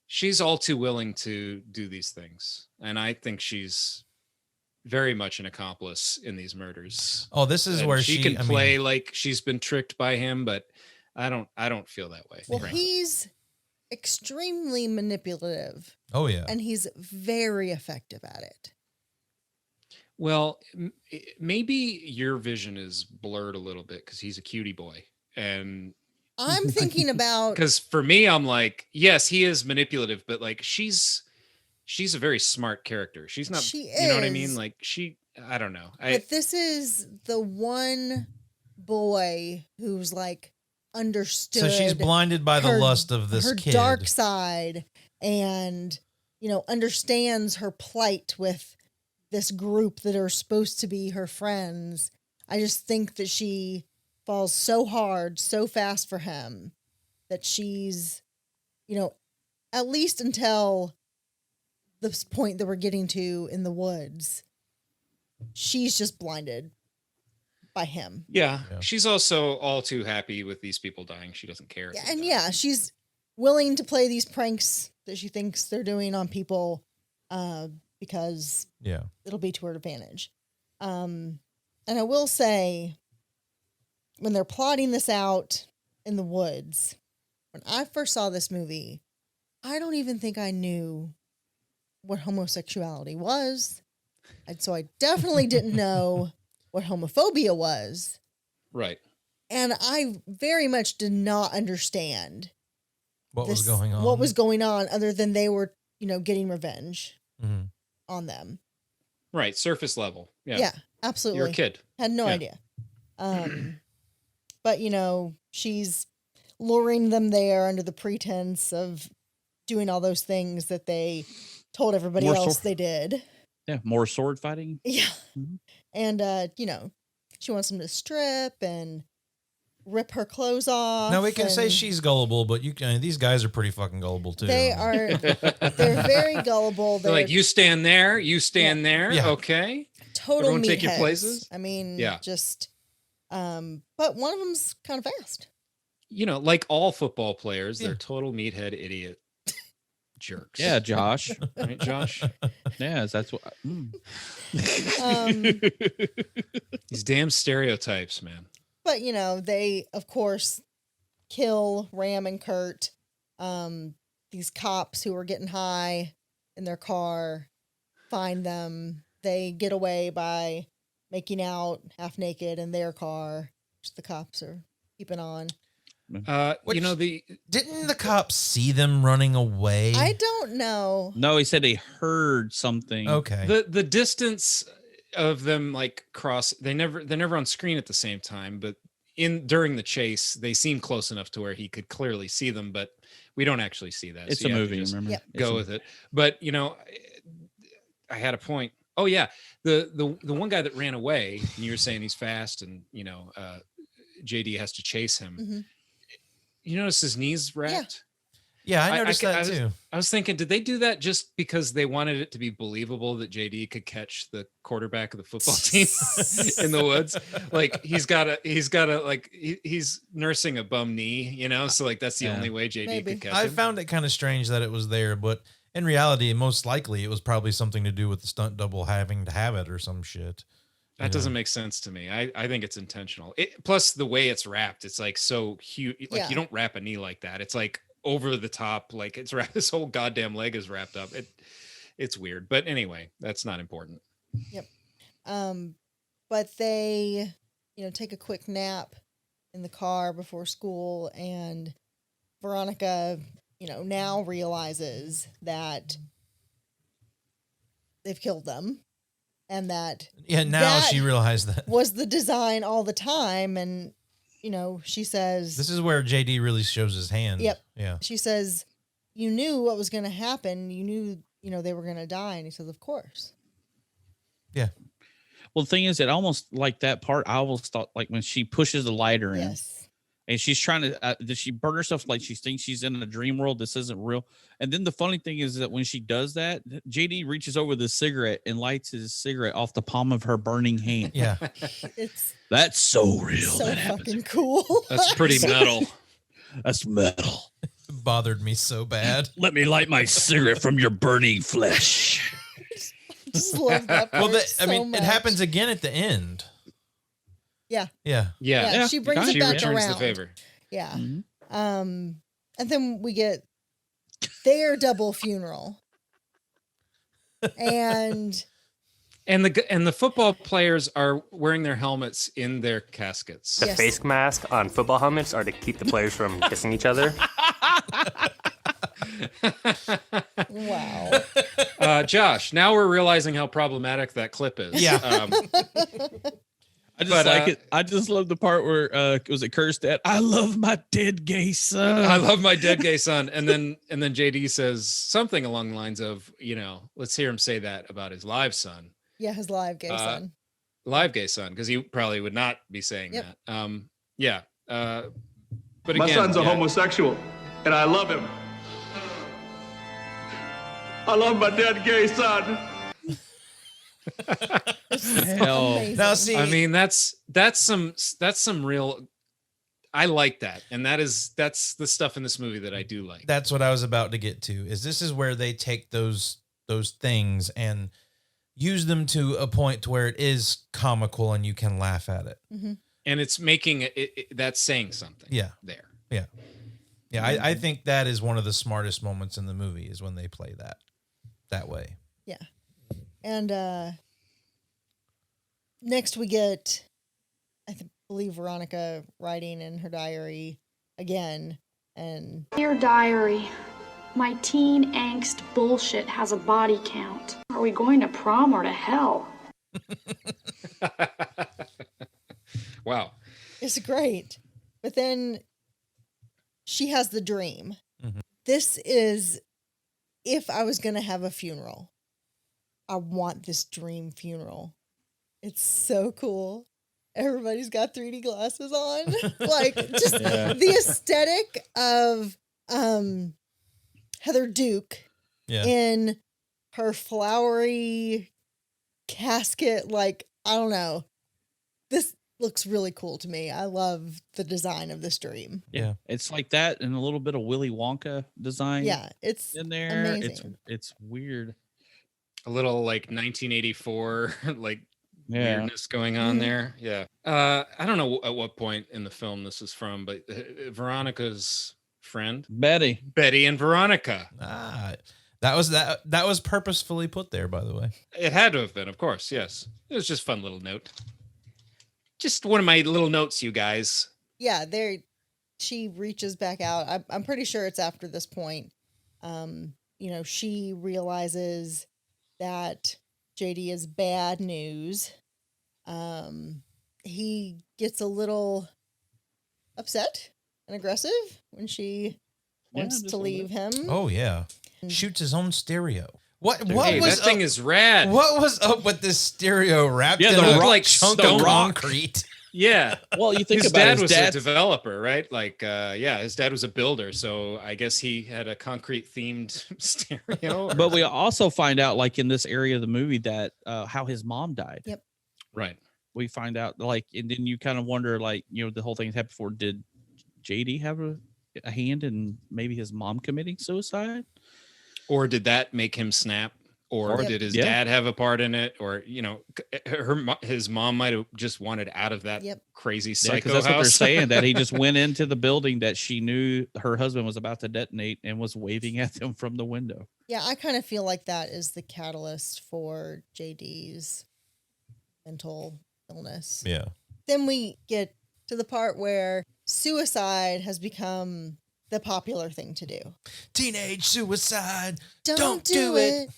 she's all too willing to do these things, and I think she's very much an accomplice in these murders. Oh, this is And where she she can I mean, play like she's been tricked by him, but I don't feel that way. Well, frankly. he's extremely manipulative, Oh yeah. and he's very effective at it. Well, maybe your vision is blurred a little bit because he's a cutie boy, and I'm thinking about because for me, I'm like, yes, he is manipulative, but like she's a very smart character. She's not. She You know what I is. mean? Like I don't know. But this is the one boy who's like understood. So she's blinded by the her- lust of this her kid. dark side, and understands her plight with this group that are supposed to be her friends. I just think that she falls so hard, so fast for him that she's, at least until this point that we're getting to in the woods, she's just blinded by him. Yeah, she's also all too happy with these people dying. She doesn't care. Yeah, and she's willing to play these pranks that she thinks they're doing on people because it'll be to her advantage. And I will say, when they're plotting this out in the woods, when I first saw this movie, I don't even think I knew what homosexuality was. And so I definitely didn't know what homophobia was. Right. And I very much did not understand what was going on. What was going on other than they were, getting revenge Mhm. on them. Right. Surface level. Yeah. Yeah, absolutely. You're a kid. Had no Yeah. idea. But she's luring them there under the pretense of doing all those things that they told everybody More else sword- they did. Yeah, more sword fighting. Yeah. Mm-hmm. And she wants them to strip and rip her clothes off. Now we can say and she's gullible, but these guys are pretty fucking gullible too. They are. They're very gullible. They're like, you stand there, you stand there. Yeah. Okay. total Everyone take your meatheads. places? I mean, Yeah. just. But one of them's kind of fast. Like all football players, they're total meathead idiot jerks. Yeah, Josh. Right, Josh? Yeah, that's what. These damn stereotypes, man. But they of course kill Ram and Kurt. These cops who are getting high in their car find them. They get away by making out half naked in their car, which the cops are keeping on. Didn't the cops see them running away? I don't know. No, he said he heard something. Okay. The distance of them cross, they're never on screen at the same time, but during the chase, they seem close enough to where he could clearly see them, but we don't actually see that. It's So a you have to movie, just remember? Yep. Go with it. But I had a point. Oh yeah, the one guy that ran away, and you were saying he's fast, and JD has to chase him. Mhm. You notice his knees wrapped? Yeah, I noticed that was, too. I was thinking, did they do that just because they wanted it to be believable that JD could catch the quarterback of the football team in the woods? Like he's nursing a bum knee, so that's the only way JD Maybe. could catch I him. found it kind of strange that it was there, but in reality, most likely it was probably something to do with the stunt double having to have it or some shit. That doesn't make sense to me. I think it's intentional. Plus the way it's wrapped, it's so huge. Like Yeah. you don't wrap a knee like that. It's over the top. Like it's wrapped. This whole goddamn leg is wrapped up. It's weird. But anyway, that's not important. Yep. But they, take a quick nap in the car before school, and Veronica, now realizes that they've killed them, and that she realized that was the design all the time. And she says, this is where JD really shows his hand. Yep. Yeah. She says, you knew what was going to happen. You knew, they were going to die. And he says, of course. Yeah. Well, the thing is, it almost like that part, I almost thought like when she pushes the lighter in and she's trying to, does she burn herself like she thinks she's in a dream world? This isn't real. And then the funny thing is that when she does that, JD reaches over the cigarette and lights his cigarette off the palm of her burning hand. Yeah. That's so real. So fucking cool. That's pretty metal. That's metal. It bothered me so bad. Let me light my cigarette from your burning flesh. Just love that part it happens again at the end. Yeah. Yeah. She brings it back returns around. the favor. Yeah. And then we get their double funeral. And the football players are wearing their helmets in their caskets. The face mask on football helmets are to keep the players from kissing each other. Wow. Josh, now we're realizing how problematic that clip is. Yeah. I just like it. I just love the part where was it Kirstead? I love my dead gay son. I love my dead gay son. And then JD says something along the lines of, let's hear him say that about his live son. Yeah, his live gay son. Live gay son, because he probably would not be saying that. But My again, son's a homosexual, and I love him. I love my dead gay son. Hell. Now see, I mean, that's some real. I like that, and that's the stuff in this movie that I do like. That's what I was about to get to. This is where they take those things and use them to a point to where it is comical and you can laugh at it. Mm-hmm. And it's making that's saying something. Yeah. There. Yeah. Yeah. I think that is one of the smartest moments in the movie is when they play that way. Yeah. And next we get, believe Veronica writing in her diary again. And Dear diary, my teen angst bullshit has a body count. Are we going to prom or to hell? Wow. It's great. But then she has the dream. Mm-hmm. This is, if I was going to have a funeral, I want this dream funeral. It's so cool. Everybody's got 3D glasses on. Like, just the aesthetic of Heather Duke in her flowery casket. Like, I don't know. This looks really cool to me. I love the design of this dream. Yeah. It's like that and a little bit of Willy Wonka design. Yeah, it's in there. amazing. It's weird. A little like 1984 like weirdness going on there. Yeah. I don't know at what point in the film this is from, but Veronica's friend Betty and Veronica. That was purposefully put there, by the way. It had to have been, of course. Yes. It was just a fun little note. Just one of my little notes, you guys. Yeah, she reaches back out. I'm pretty sure it's after this point. She realizes that JD is bad news. He gets a little upset and aggressive when she wants to leave him. Oh yeah, shoots his own stereo. What hey, was that thing is rad? What was up with this stereo wrapped in the a like chunk of concrete? Yeah. Well, you think his about dad his was dad a developer, right? Like, his dad was a builder, so I guess he had a concrete themed stereo. But we also find out, like in this area of the movie, that how his mom died. Yep. Right. We find out, like, and then you kind of wonder, like, the whole thing's happened before. Did JD have a hand in maybe his mom committing suicide? Or did that make him snap? Or did his dad have a part in it? Or, his mom might have just wanted out of that crazy psycho that's house. what they're saying, that he just went into the building that she knew her husband was about to detonate and was waving at them from the window. Yeah, I kind of feel like that is the catalyst for JD's mental illness. Yeah. Then we get to the part where suicide has become the popular thing to do. Teenage suicide. Don't do it.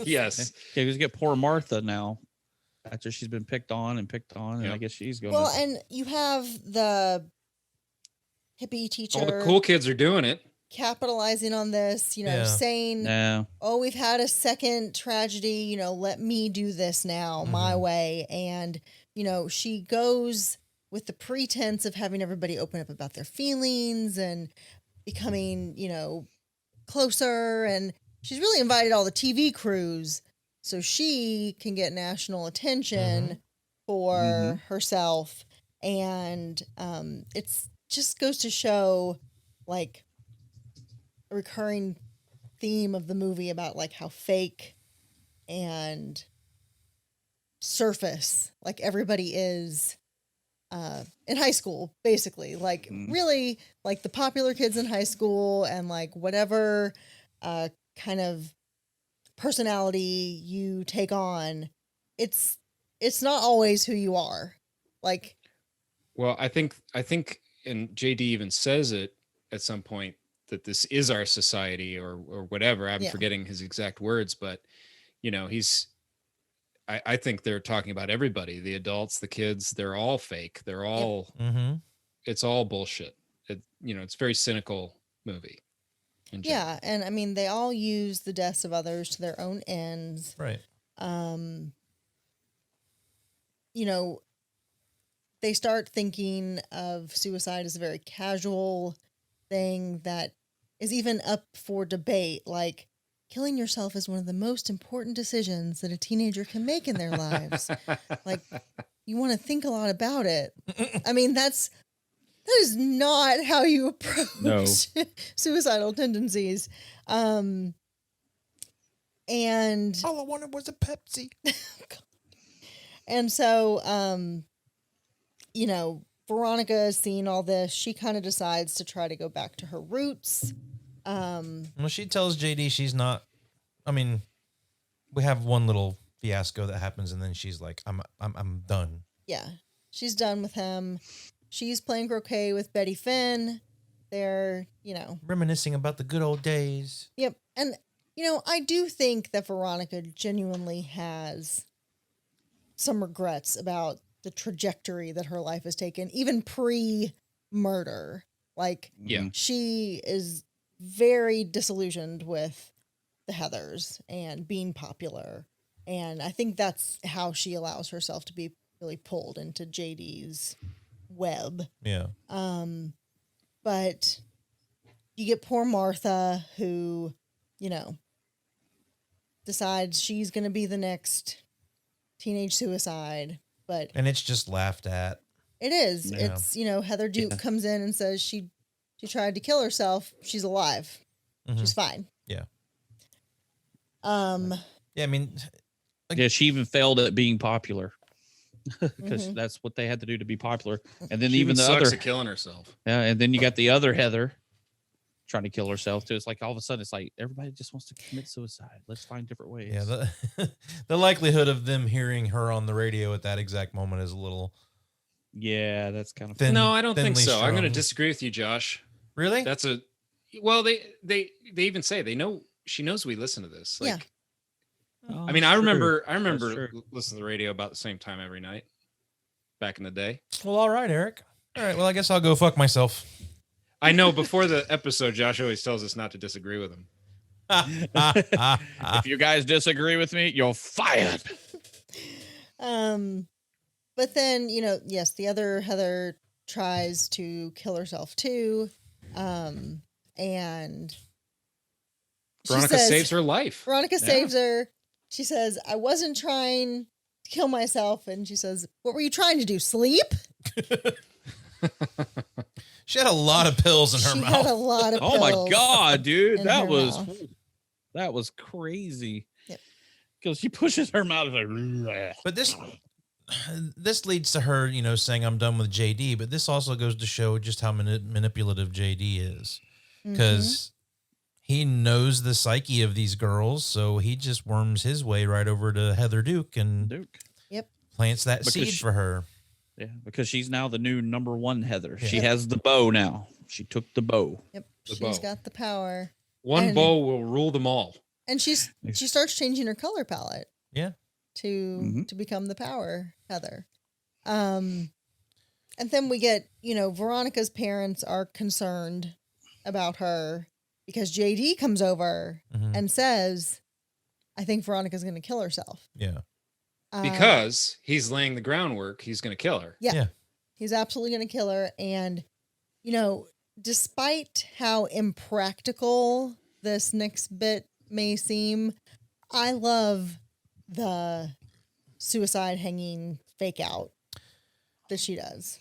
Yes. Okay, let's get poor Martha now. After she's been picked on, and I guess she's going. Well, and you have the hippie teacher. All the cool kids are doing it. Capitalizing on this, saying, oh, we've had a second tragedy, let me do this now my way. And, she goes with the pretense of having everybody open up about their feelings and becoming, closer. And she's really invited all the TV crews so she can get national attention for herself. And it's just goes to show, like, a recurring theme of the movie about, like, how fake and surface, like, everybody is in high school, basically. Like, really, like, the popular kids in high school and, like, whatever kind of personality you take on, it's not always who you are. Like, well, I think and JD even says it at some point that this is our society or whatever. I'm forgetting his exact words, but I think they're talking about everybody, the adults, the kids, they're all fake. They're all, it's all bullshit. It's a very cynical movie. Yeah. And I mean, they all use the deaths of others to their own ends. Right. They start thinking of suicide as a very casual thing that is even up for debate. Like, killing yourself is one of the most important decisions that a teenager can make in their lives. Like, you want to think a lot about it. I mean, that is not how you approach suicidal tendencies. And all I wanted was a Pepsi. And so, Veronica is seeing all this. She kind of decides to try to go back to her roots. Well, she tells JD she's not. I mean, we have one little fiasco that happens, and then she's like, "I'm done." Yeah, she's done with him. She's playing croquet with Betty Finn. They're, reminiscing about the good old days. Yep, and I do think that Veronica genuinely has some regrets about the trajectory that her life has taken, even pre-murder. Like, she is very disillusioned with the Heathers and being popular. And I think that's how she allows herself to be really pulled into JD's web. Yeah. But you get poor Martha who, decides she's going to be the next teenage suicide. And it's just laughed at. It is. Yeah. It's, Heather Duke comes in and says she tried to kill herself. She's alive. She's fine. Yeah. Yeah, I mean, she even failed at being popular because that's what they had to do to be popular. And then she even the sucks other at killing herself. Yeah, and then you got the other Heather trying to kill herself too. It's like all of a sudden it's like everybody just wants to commit suicide. Let's find different ways. Yeah, the likelihood of them hearing her on the radio at that exact moment is a little. Yeah, that's kind of thin. No, I don't think so. Strong. I'm going to disagree with you, Josh. Really? Well, they even say she knows we listen to this. Like, yeah. I mean, I remember listening to the radio about the same time every night back in the day. Well, all right, Eric. All right. Well, I guess I'll go fuck myself. I know before the episode, Josh always tells us not to disagree with him. If you guys disagree with me, you're fired. But then, yes, the other Heather tries to kill herself too. And Veronica saves her life. Veronica saves her. She says, I wasn't trying to kill myself. And she says, what were you trying to do? Sleep? She had a lot of pills in her mouth. She had a lot of pills. Oh my God, dude. That was crazy. Yep. Because she pushes her mouth like, but this leads to her, saying I'm done with JD, but this also goes to show just how manipulative JD is. Because he knows the psyche of these girls, so he just worms his way right over to Heather Duke and plants that seed for her. Yeah, because she's now the new number one Heather. Yeah. She has the bow now. She took the bow. Yep, she's got the power. One bow will rule them all. And she starts changing her color palette. Yeah. To become the power Heather. And then we get, Veronica's parents are concerned about her because JD comes over and says, I think Veronica's going to kill herself. Yeah. Because he's laying the groundwork, he's going to kill her. Yeah. He's absolutely going to kill her. And, despite how impractical this next bit may seem, I love the suicide hanging fake out that she does.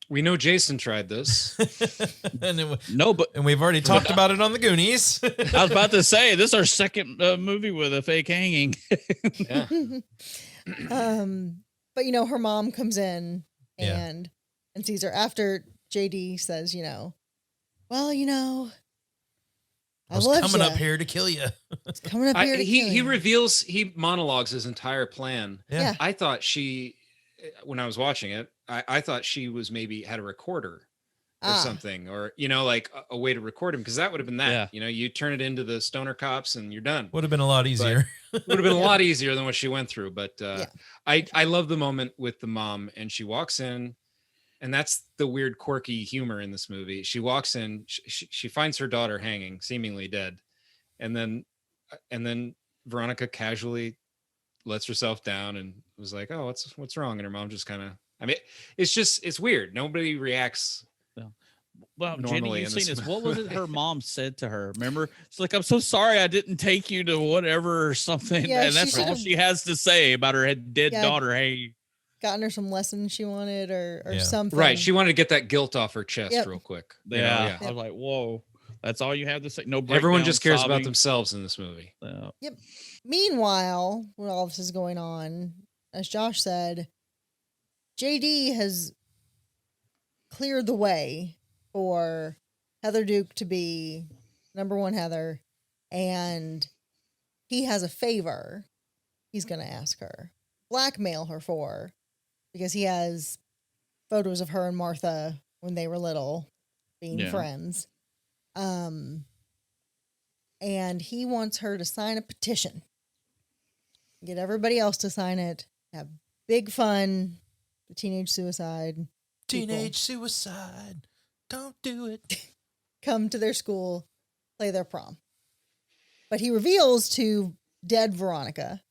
We know Jason tried this. And we've already talked about it on the Goonies. I was about to say, this is our second movie with a fake hanging. Yeah. But her mom comes in and sees her after JD says, well, I was coming up here to kill you. Coming up here to kill you. He monologues his entire plan. Yeah. I thought when I was watching it, I thought she was maybe had a recorder or something, or, like a way to record him. Cause that would have been that, you turn it into the stoner cops and you're done. Would have been a lot easier. Would have been a lot easier than what she went through. But I love the moment with the mom, and she walks in, and that's the weird, quirky humor in this movie. She walks in, she finds her daughter hanging, seemingly dead. And then Veronica casually lets herself down and was like, oh, what's wrong? And her mom just kind of, it's weird. Nobody reacts. Well, Jenny, you've seen this. What was it her mom said to her? Remember? It's like, I'm so sorry I didn't take you to whatever or something. Yeah, and that's all she has to say about her dead daughter. Hey, gotten her some lessons she wanted or something. Right. She wanted to get that guilt off her chest real quick. Yeah. I was like, whoa, that's all you have to say. No, everyone just cares about themselves in this movie. Yep. Meanwhile, when all this is going on, as Josh said, JD has cleared the way for Heather Duke to be number one Heather, and he has a favor he's going to ask her, blackmail her for, because he has photos of her and Martha when they were little being friends. And he wants her to sign a petition, get everybody else to sign it, have big fun, the teenage suicide. Suicide. Don't do it. Come to their school, play their prom. But he reveals to dead Veronica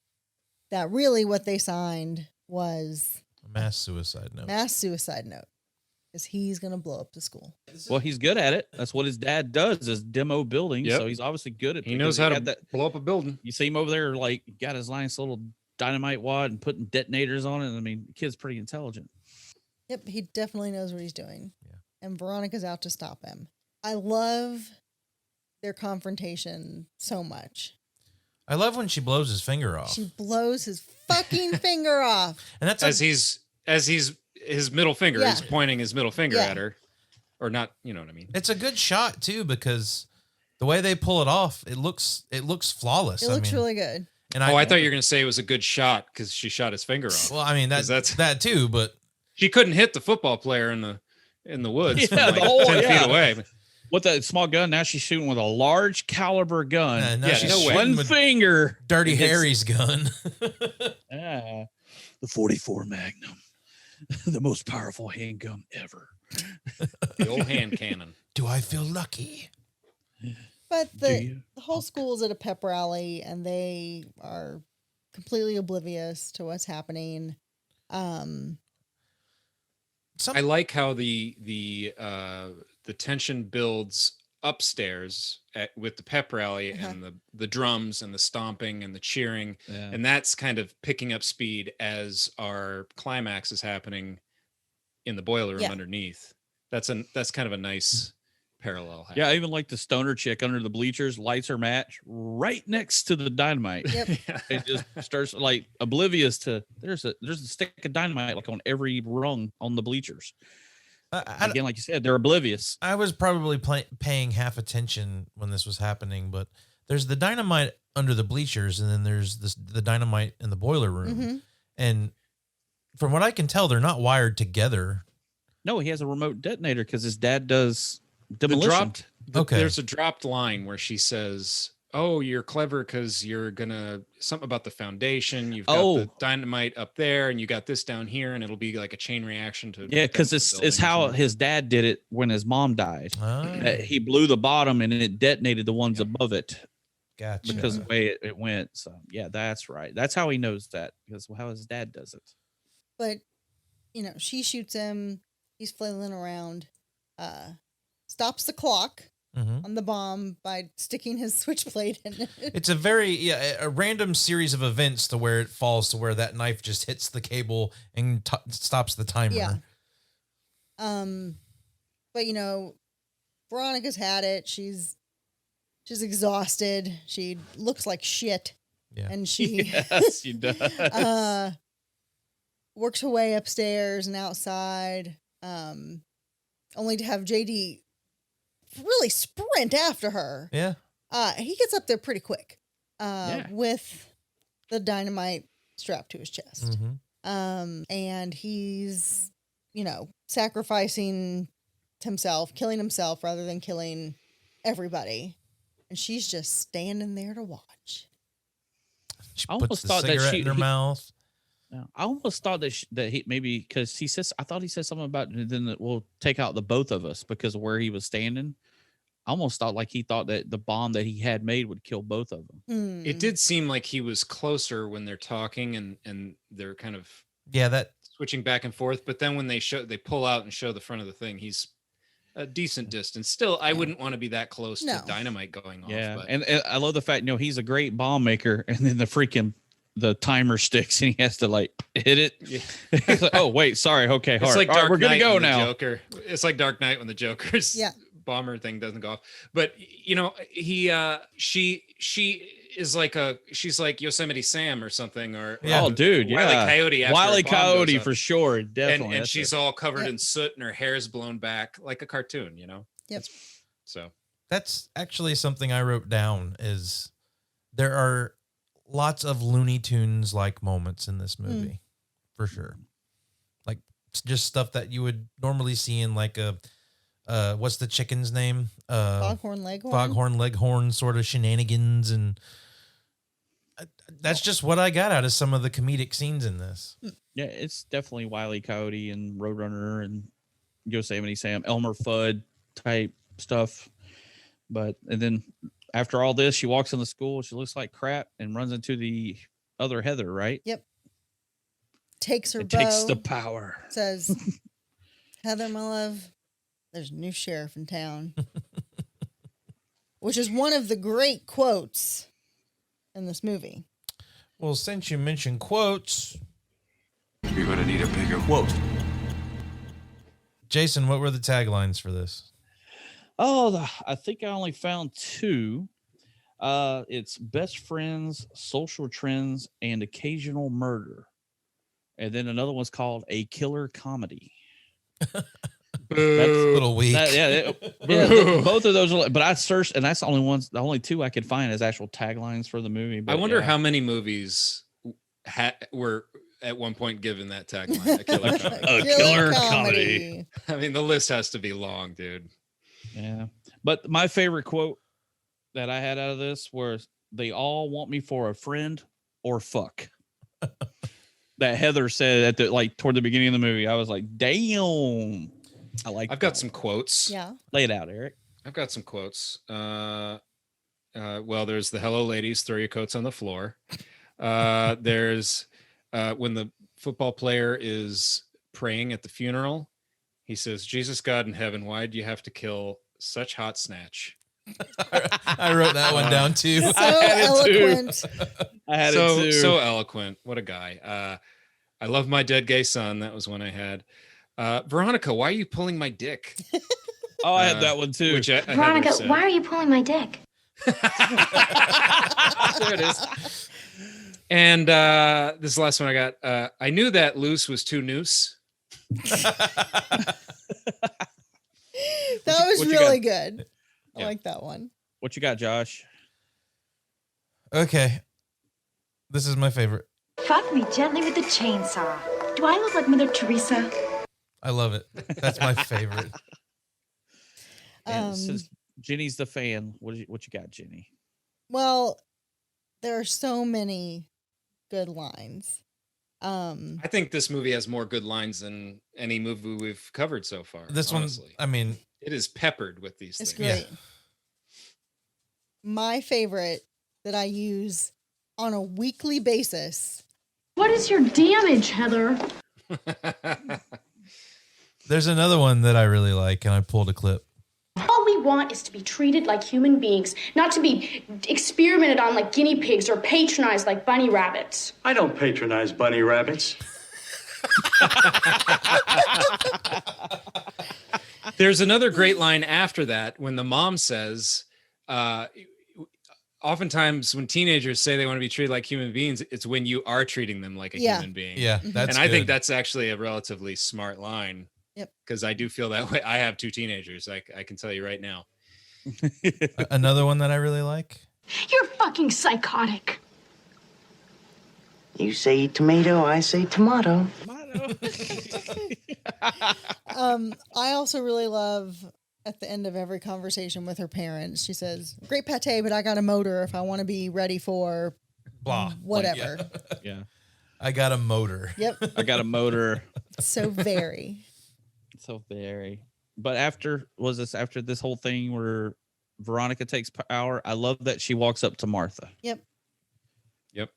that really what they signed was a mass suicide note. Because he's going to blow up the school. Well, he's good at it. That's what his dad does, is demo buildings. Yep. So he's obviously good at it. He knows how to blow up a building. You see him over there, like, got his nice little dynamite wad and putting detonators on it. I mean, the kid's pretty intelligent. Yep, he definitely knows what he's doing. Yeah. And Veronica's out to stop him. I love their confrontation so much. I love when she blows his finger off. She blows his fucking finger off. And that's as he's his middle finger. He's pointing his middle finger at her. Or not, you know what I mean? It's a good shot too, because the way they pull it off, it looks flawless. It looks really good. And I thought you were going to say it was a good shot because she shot his finger off. Well, I mean, that's that too, but she couldn't hit the football player in the woods from the 10 feet away. With that small gun, now she's shooting with a large caliber gun. She's one finger. Dirty Harry's gun. The 44 Magnum, the most powerful handgun ever. The old hand cannon. Do I feel lucky? But the whole school's at a pep rally, and they are completely oblivious to what's happening. I like how the tension builds upstairs with the pep rally and the drums and the stomping and the cheering, and that's kind of picking up speed as our climax is happening in the boiler room underneath. That's kind of a nice parallel. Yeah, I even like the stoner chick under the bleachers lights her match right next to the dynamite. Yep. It just starts like oblivious to there's a stick of dynamite like on every rung on the bleachers. Again, like you said, they're oblivious. I was probably paying half attention when this was happening, but there's the dynamite under the bleachers, and then there's the dynamite in the boiler room. And from what I can tell, they're not wired together. No, he has a remote detonator because his dad does demolition. There's a dropped line where she says, "Oh, you're clever because you're gonna something about the foundation. You've got the dynamite up there, and you got this down here, and it'll be like a chain reaction to." Yeah, because it's how his dad did it when his mom died. He blew the bottom, and it detonated the ones above it. Gotcha. Because of the way it went. So yeah, that's right. That's how he knows that, because how his dad does it. But she shoots him. He's flailing around. Stops the clock on the bomb by sticking his switchblade in it. It's a random series of events to where it falls to where that knife just hits the cable and stops the timer. Yeah. But Veronica's had it. She's exhausted. She looks like shit. Yeah. And she yes, she does. Works her way upstairs and outside. Only to have JD really sprint after her. Yeah. He gets up there pretty quick. With the dynamite strapped to his chest. And he's, sacrificing himself, killing himself rather than killing everybody. And she's just standing there to watch. She puts the cigarette in her mouth. I almost thought that he maybe, because I thought he said something about then that we'll take out the both of us because of where he was standing. I almost thought like he thought that the bomb that he had made would kill both of them. It did seem like he was closer when they're talking and they're kind of that switching back and forth. But then when they pull out and show the front of the thing, he's a decent distance. Still, I wouldn't want to be that close to dynamite going off. Yeah, but. and I love the fact he's a great bomb maker, and then the timer sticks and he has to like hit it. Yeah. Like, oh wait, sorry. Okay, it's like Dark we're gonna go now. Joker. It's like Dark Knight when the Joker's bomber thing doesn't go off. But she is like she's like Yosemite Sam or something, or oh dude, Wile E. Coyote. Wile E. Coyote for sure, definitely. And she's all covered in soot and her hair's blown back like a cartoon. Yep. So that's actually something I wrote down. Is there are lots of Looney Tunes like moments in this movie, for sure. Like just stuff that you would normally see in like a what's the chicken's name? Foghorn Leghorn. Foghorn Leghorn sort of shenanigans, and that's just what I got out of some of the comedic scenes in this. Yeah, it's definitely Wile E. Coyote and Roadrunner and Yosemite Sam, Elmer Fudd type stuff. And then after all this, she walks in the school. She looks like crap and runs into the other Heather, right? Yep. Takes her bow. Takes the power. Says, Heather, my love, there's a new sheriff in town. Which is one of the great quotes in this movie. Well, since you mentioned quotes, you're going to need a bigger quote. Jason, what were the taglines for this? Oh, I think I only found two. It's best friends, social trends, and occasional murder. And then another one's called A Killer Comedy. That's a little weak. Both of those are, but I searched, and that's the only two I could find as actual taglines for the movie. But I wonder how many movies were at one point given that tagline. A killer comedy. A killer comedy. I mean, the list has to be long, dude. Yeah. But my favorite quote that I had out of this was, they all want me for a friend or fuck. That Heather said toward the beginning of the movie. I was like, damn. I've got some quotes. Yeah. Lay it out, Eric. I've got some quotes. Well, there's the hello ladies, throw your coats on the floor. There's when the football player is praying at the funeral, he says, Jesus, God in heaven, why do you have to kill such hot snatch? I wrote that one down too. So eloquent. I had it too. So eloquent. What a guy. I love my dead gay son. That was one I had. Veronica, why are you pulling my dick? Oh, I had that one too. Veronica, why are you pulling my dick? There it is. And this is the last one I got. I knew that loose was too noose. That was what you really got? good. I Yeah. like that one. What you got, Josh? Okay. This is my favorite. Fuck me gently with the chainsaw. Do I look like Mother Teresa? I love it. That's my favorite. And since Jenny's the fan, what you got, Jenny? Well, there are so many good lines. I think this movie has more good lines than any movie we've covered so far. This honestly. one, I mean, it is peppered with these It's things. great. My favorite that I use on a weekly basis. What is your damage, Heather? There's another one that I really like, and I pulled a clip. All we want is to be treated like human beings, not to be experimented on like guinea pigs or patronized like bunny rabbits. I don't patronize bunny rabbits. There's another great line after that when the mom says, oftentimes when teenagers say they want to be treated like human beings, it's when you are treating them like a human being. Yeah, that's and I think good. that's actually a relatively smart line. Yep. Because I do feel that way. I have 2 teenagers. I can tell you right now. Another one that I really like. You're fucking psychotic. You say tomato, I say tomato. I also really love at the end of every conversation with her parents, she says, "Great pate, but I got a motor if I want to be ready for Blah. whatever." Yeah. I got a motor. Yep. I got a motor. So very. So very. But after this whole thing where Veronica takes power, I love that she walks up to Martha. Yep.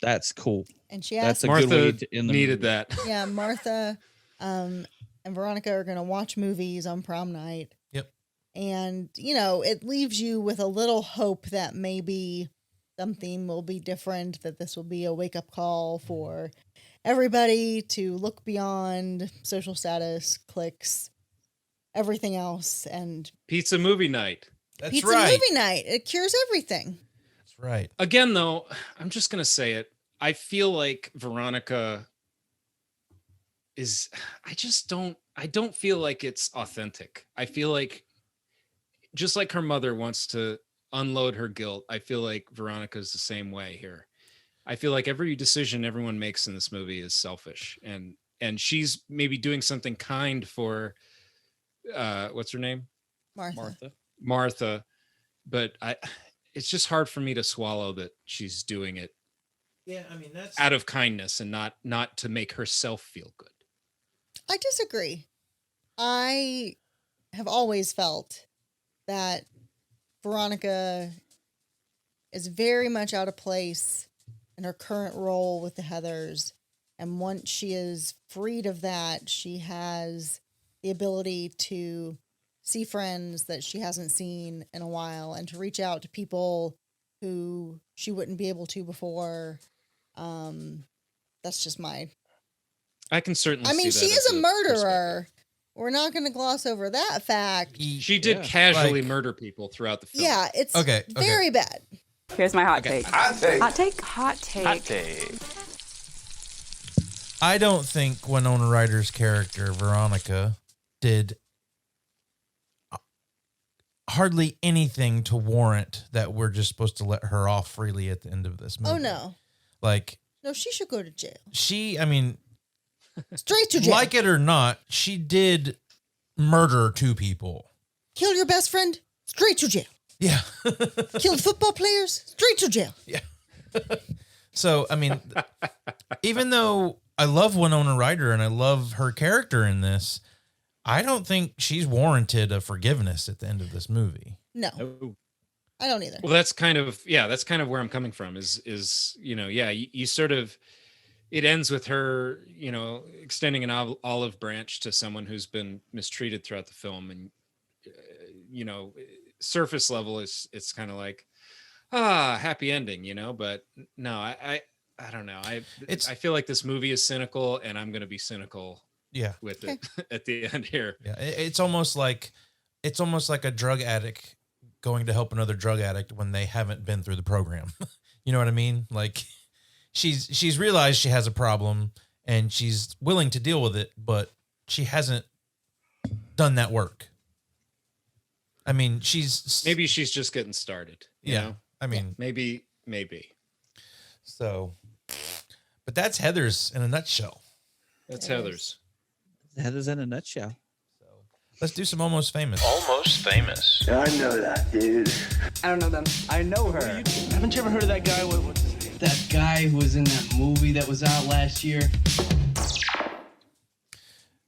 That's cool. And she That's asked a Martha good way to end the needed movie. that. Yeah, Martha and Veronica are going to watch movies on prom night. Yep. And, it leaves you with a little hope that maybe something will be different, that this will be a wake-up call for everybody to look beyond social status, cliques, everything else. And Pizza movie night. That's pizza right. movie night, it cures everything. That's right. Again, though, I'm just going to say it. I feel like Veronica I don't feel like it's authentic. I feel like just like her mother wants to unload her guilt, I feel like Veronica's the same way here. I feel like every decision everyone makes in this movie is selfish, and she's maybe doing something kind for what's her name? Martha. But it's just hard for me to swallow that she's doing it. Yeah, I mean that's out of kindness and not to make herself feel good. I disagree. I have always felt that Veronica is very much out of place in her current role with the Heathers. And once she is freed of that, she has the ability to see friends that she hasn't seen in a while and to reach out to people who she wouldn't be able to before. That's just I can certainly I mean, see she that is as a murderer. We're not going to gloss over that fact. She did casually murder people throughout the film. Yeah, it's Okay. very bad. Here's my hot take. Hot take. Hot take? Hot take. Hot take. I don't think Winona Ryder's character, Veronica, did hardly anything to warrant that we're just supposed to let her off freely at the end of this movie. Oh, no. Like, No, she should go to jail. I mean, Straight to jail. like it or not, she did murder 2 people. Kill your best friend, straight to jail. Yeah. Killed football players, straight to jail. Yeah. So, I mean, even though I love Winona Ryder and I love her character in this, I don't think she's warranted a forgiveness at the end of this movie. No, I don't either. Well, that's kind of where I'm coming from is you sort of, it ends with her, extending an olive branch to someone who's been mistreated throughout the film. And, surface level it's kind of like, happy ending, but no, I don't know. I feel like this movie is cynical and I'm going to be cynical with it at the end here. Yeah. It's almost like a drug addict going to help another drug addict when they haven't been through the program. You know what I mean? Like she's realized she has a problem and she's willing to deal with it, but she hasn't done that work. I mean, she's maybe she's just getting started. You know? I mean, maybe. So, but that's Heather's in a nutshell. That's Heather's. Heather's in a nutshell. Let's do some Almost Famous. Almost Famous. I know that dude. I don't know them. I know her. Haven't you ever heard of that guy? What's his name? That guy who was in that movie that was out last year.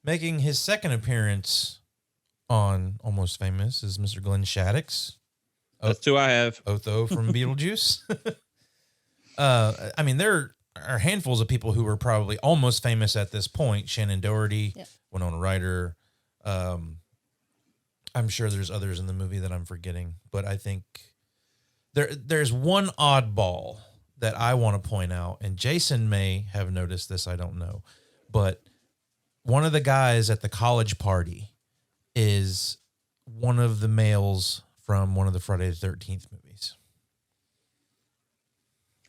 Making his second appearance on Almost Famous is Mr. Glenn Shaddix. That's who I have. Otho from Beetlejuice. I mean, there are handfuls of people who were probably almost famous at this point. Shannon Doherty, Winona Ryder. I'm sure there's others in the movie that I'm forgetting, but I think there's one oddball that I want to point out, and Jason may have noticed this, I don't know, but one of the guys at the college party is one of the males from one of the Friday the 13th movies.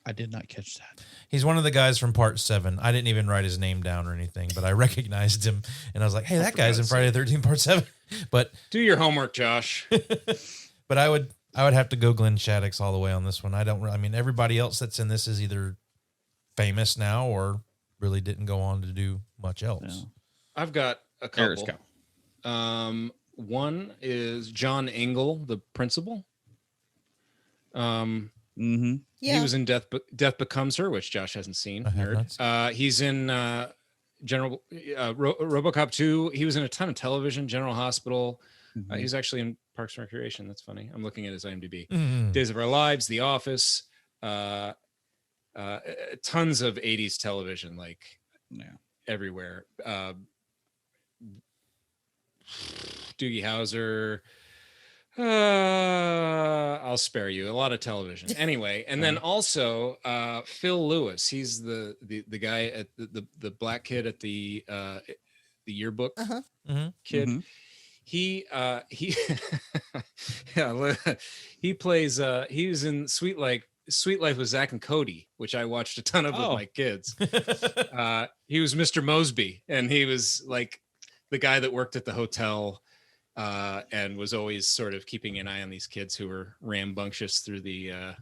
I did not catch that. He's one of the guys from Part 7. I didn't even write his name down or anything, but I recognized him, and I was like, "Hey, that guy's in Friday the 13th Part 7." But do your homework, Josh. But I would have to go Glenn Shaddix all the way on this one. I mean, everybody else that's in this is either famous now or really didn't go on to do much else. No. I've got a couple. One is John Engel, the principal. He was in Death Becomes Her, which Josh hasn't seen. Nerd. He's in RoboCop 2. He was in a ton of television. General Hospital. He was actually in Parks and Recreation. That's funny. I'm looking at his IMDb. Days of Our Lives, The Office. Tons of 80s television, everywhere. Doogie Howser. I'll spare you. A lot of television. Anyway, and then also Phil Lewis. He's the guy at the black kid at the yearbook kid. He he plays he was in Sweet Life with Zach and Cody, which I watched a ton of with my kids. He was Mr. Mosby, and he was like the guy that worked at the hotel and was always sort of keeping an eye on these kids who were rambunctious through the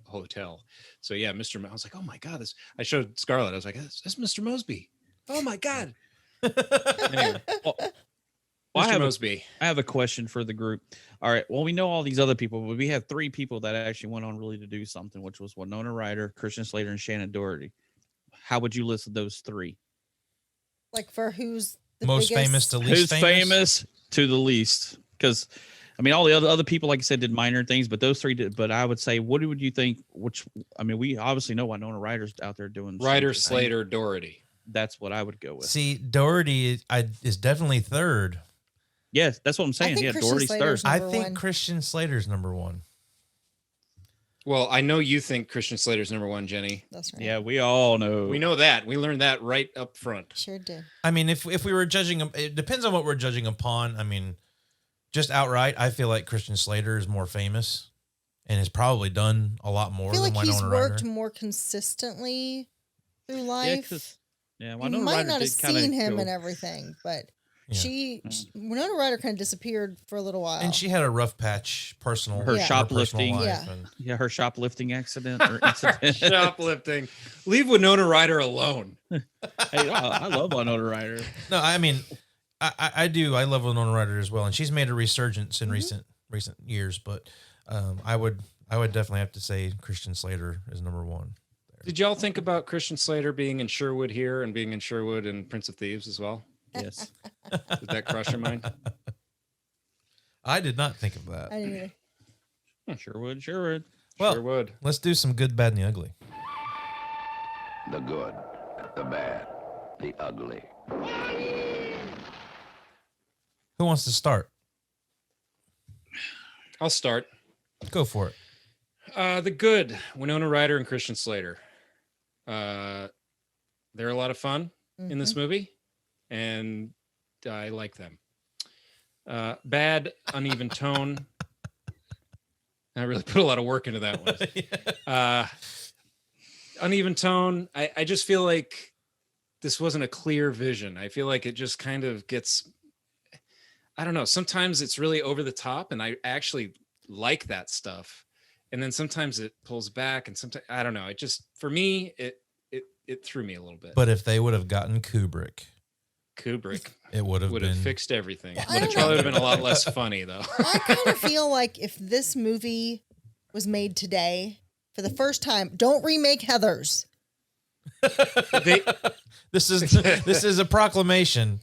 hotel. So yeah, I was like, oh my God, this. I showed Scarlett. I was like, that's Mr. Mosby. Oh my God. Anyway, Mr. Mosby. I have a question for the group. All right. Well, we know all these other people, but we have three people that actually went on really to do something, which was Winona Ryder, Christian Slater, and Shannon Doherty. How would you list those three? Like for who's the most biggest? famous to least Who's famous to the least? Because I mean, all the other people, like I said, did minor things, but those three did. But I would say, what would you think? We obviously know Winona Ryder's out there doing Ryder, Slater, Doherty. That's what I would go with. See, Doherty is definitely third. Yes, that's what I'm saying. Yeah, Doherty's third. I think Christian Slater's number one. Well, I know you think Christian Slater's number one, Jenny. That's right. Yeah, we all know. We know that. We learned that right up front. Sure did. I mean, if we were judging, it depends on what we're judging upon. I mean, just outright, I feel like Christian Slater is more famous and has probably done a lot more I feel than like Winona he's Ryder. worked more consistently through life. Yeah, you might not have seen him and everything, but Winona Ryder kind of disappeared for a little while. And she had a rough patch, personal. Her shoplifting. Her shoplifting accident or incident. Shoplifting. Leave Winona Ryder alone. Hey, I love Winona Ryder. No, I mean, I do. I love Winona Ryder as well, and she's made a resurgence in recent years. But I would definitely have to say Christian Slater is number one. Did y'all think about Christian Slater being in Sherwood here and being in Sherwood and Prince of Thieves as well? Yes. Did that cross your mind? I did not think of that. I didn't either. Sherwood. Well, Sherwood. Let's do some good, bad, and the ugly. The good, the bad, the ugly. Who wants to start? I'll start. Go for it. The good, Winona Ryder and Christian Slater. They're a lot of fun in this movie, and I like them. Bad, uneven tone. I really put a lot of work into that one. Uneven tone. I just feel like this wasn't a clear vision. I feel like it just kind of gets... I don't know. Sometimes it's really over the top, and I actually like that stuff. And then sometimes it pulls back, and sometimes I don't know. It just, for me, it threw me a little bit. But if they would have gotten Kubrick, it would have fixed everything. Well, Would have probably been a lot less funny, though. I kind of feel like if this movie was made today for the first time, don't remake Heathers. This is a proclamation.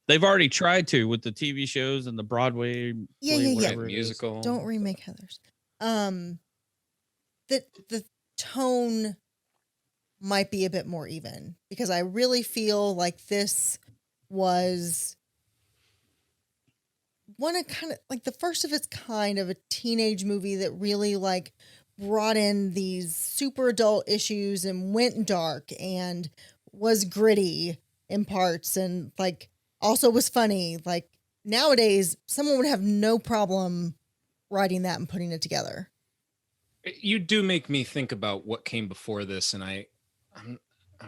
They've already tried to with the TV shows and the Broadway musical. Don't remake Heathers. The tone might be a bit more even, because I really feel like this was one of kind of like the first of its kind of a teenage movie that really like brought in these super adult issues and went dark and was gritty in parts and like also was funny. Like nowadays, someone would have no problem writing that and putting it together. You do make me think about what came before this, and I'm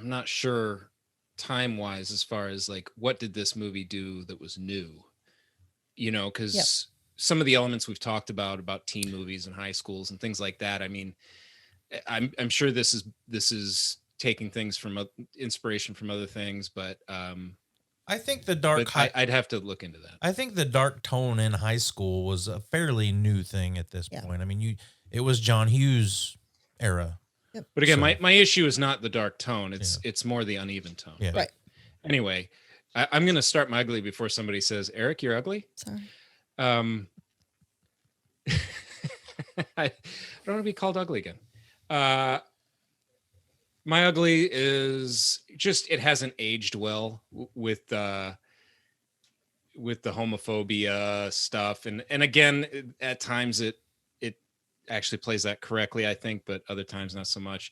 not sure time-wise as far as like what did this movie do that was new, you know, because some of the elements we've talked about teen movies and high schools and things like that. I mean, I'm sure this is taking things from inspiration from other things, but I think the dark. I'd have to look into that. I think the dark tone in high school was a fairly new thing at this point. I mean, it was John Hughes era. Yep. But again, my issue is not the dark tone. It's more the uneven tone. Yeah. Right. Anyway, I'm going to start my ugly before somebody says, Eric, you're ugly. Sorry. I don't want to be called ugly again. My ugly is just, it hasn't aged well with the homophobia stuff. And again, at times it actually plays that correctly, I think, but other times not so much.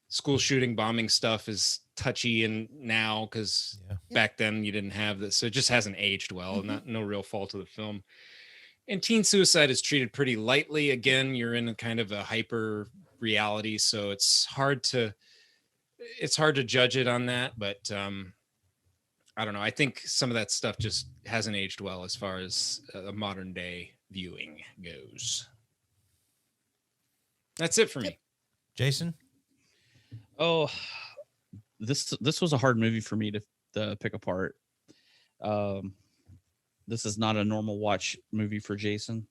School shooting, bombing stuff is touchy and now because back then you didn't have this. So it just hasn't aged well, no real fault of the film. And teen suicide is treated pretty lightly. Again, you're in a kind of a hyper reality, so it's hard to judge it on that. But I don't know. I think some of that stuff just hasn't aged well as far as a modern day viewing goes. That's it for me. Jason? Oh, this was a hard movie for me to pick apart. This is not a normal watch movie for Jason.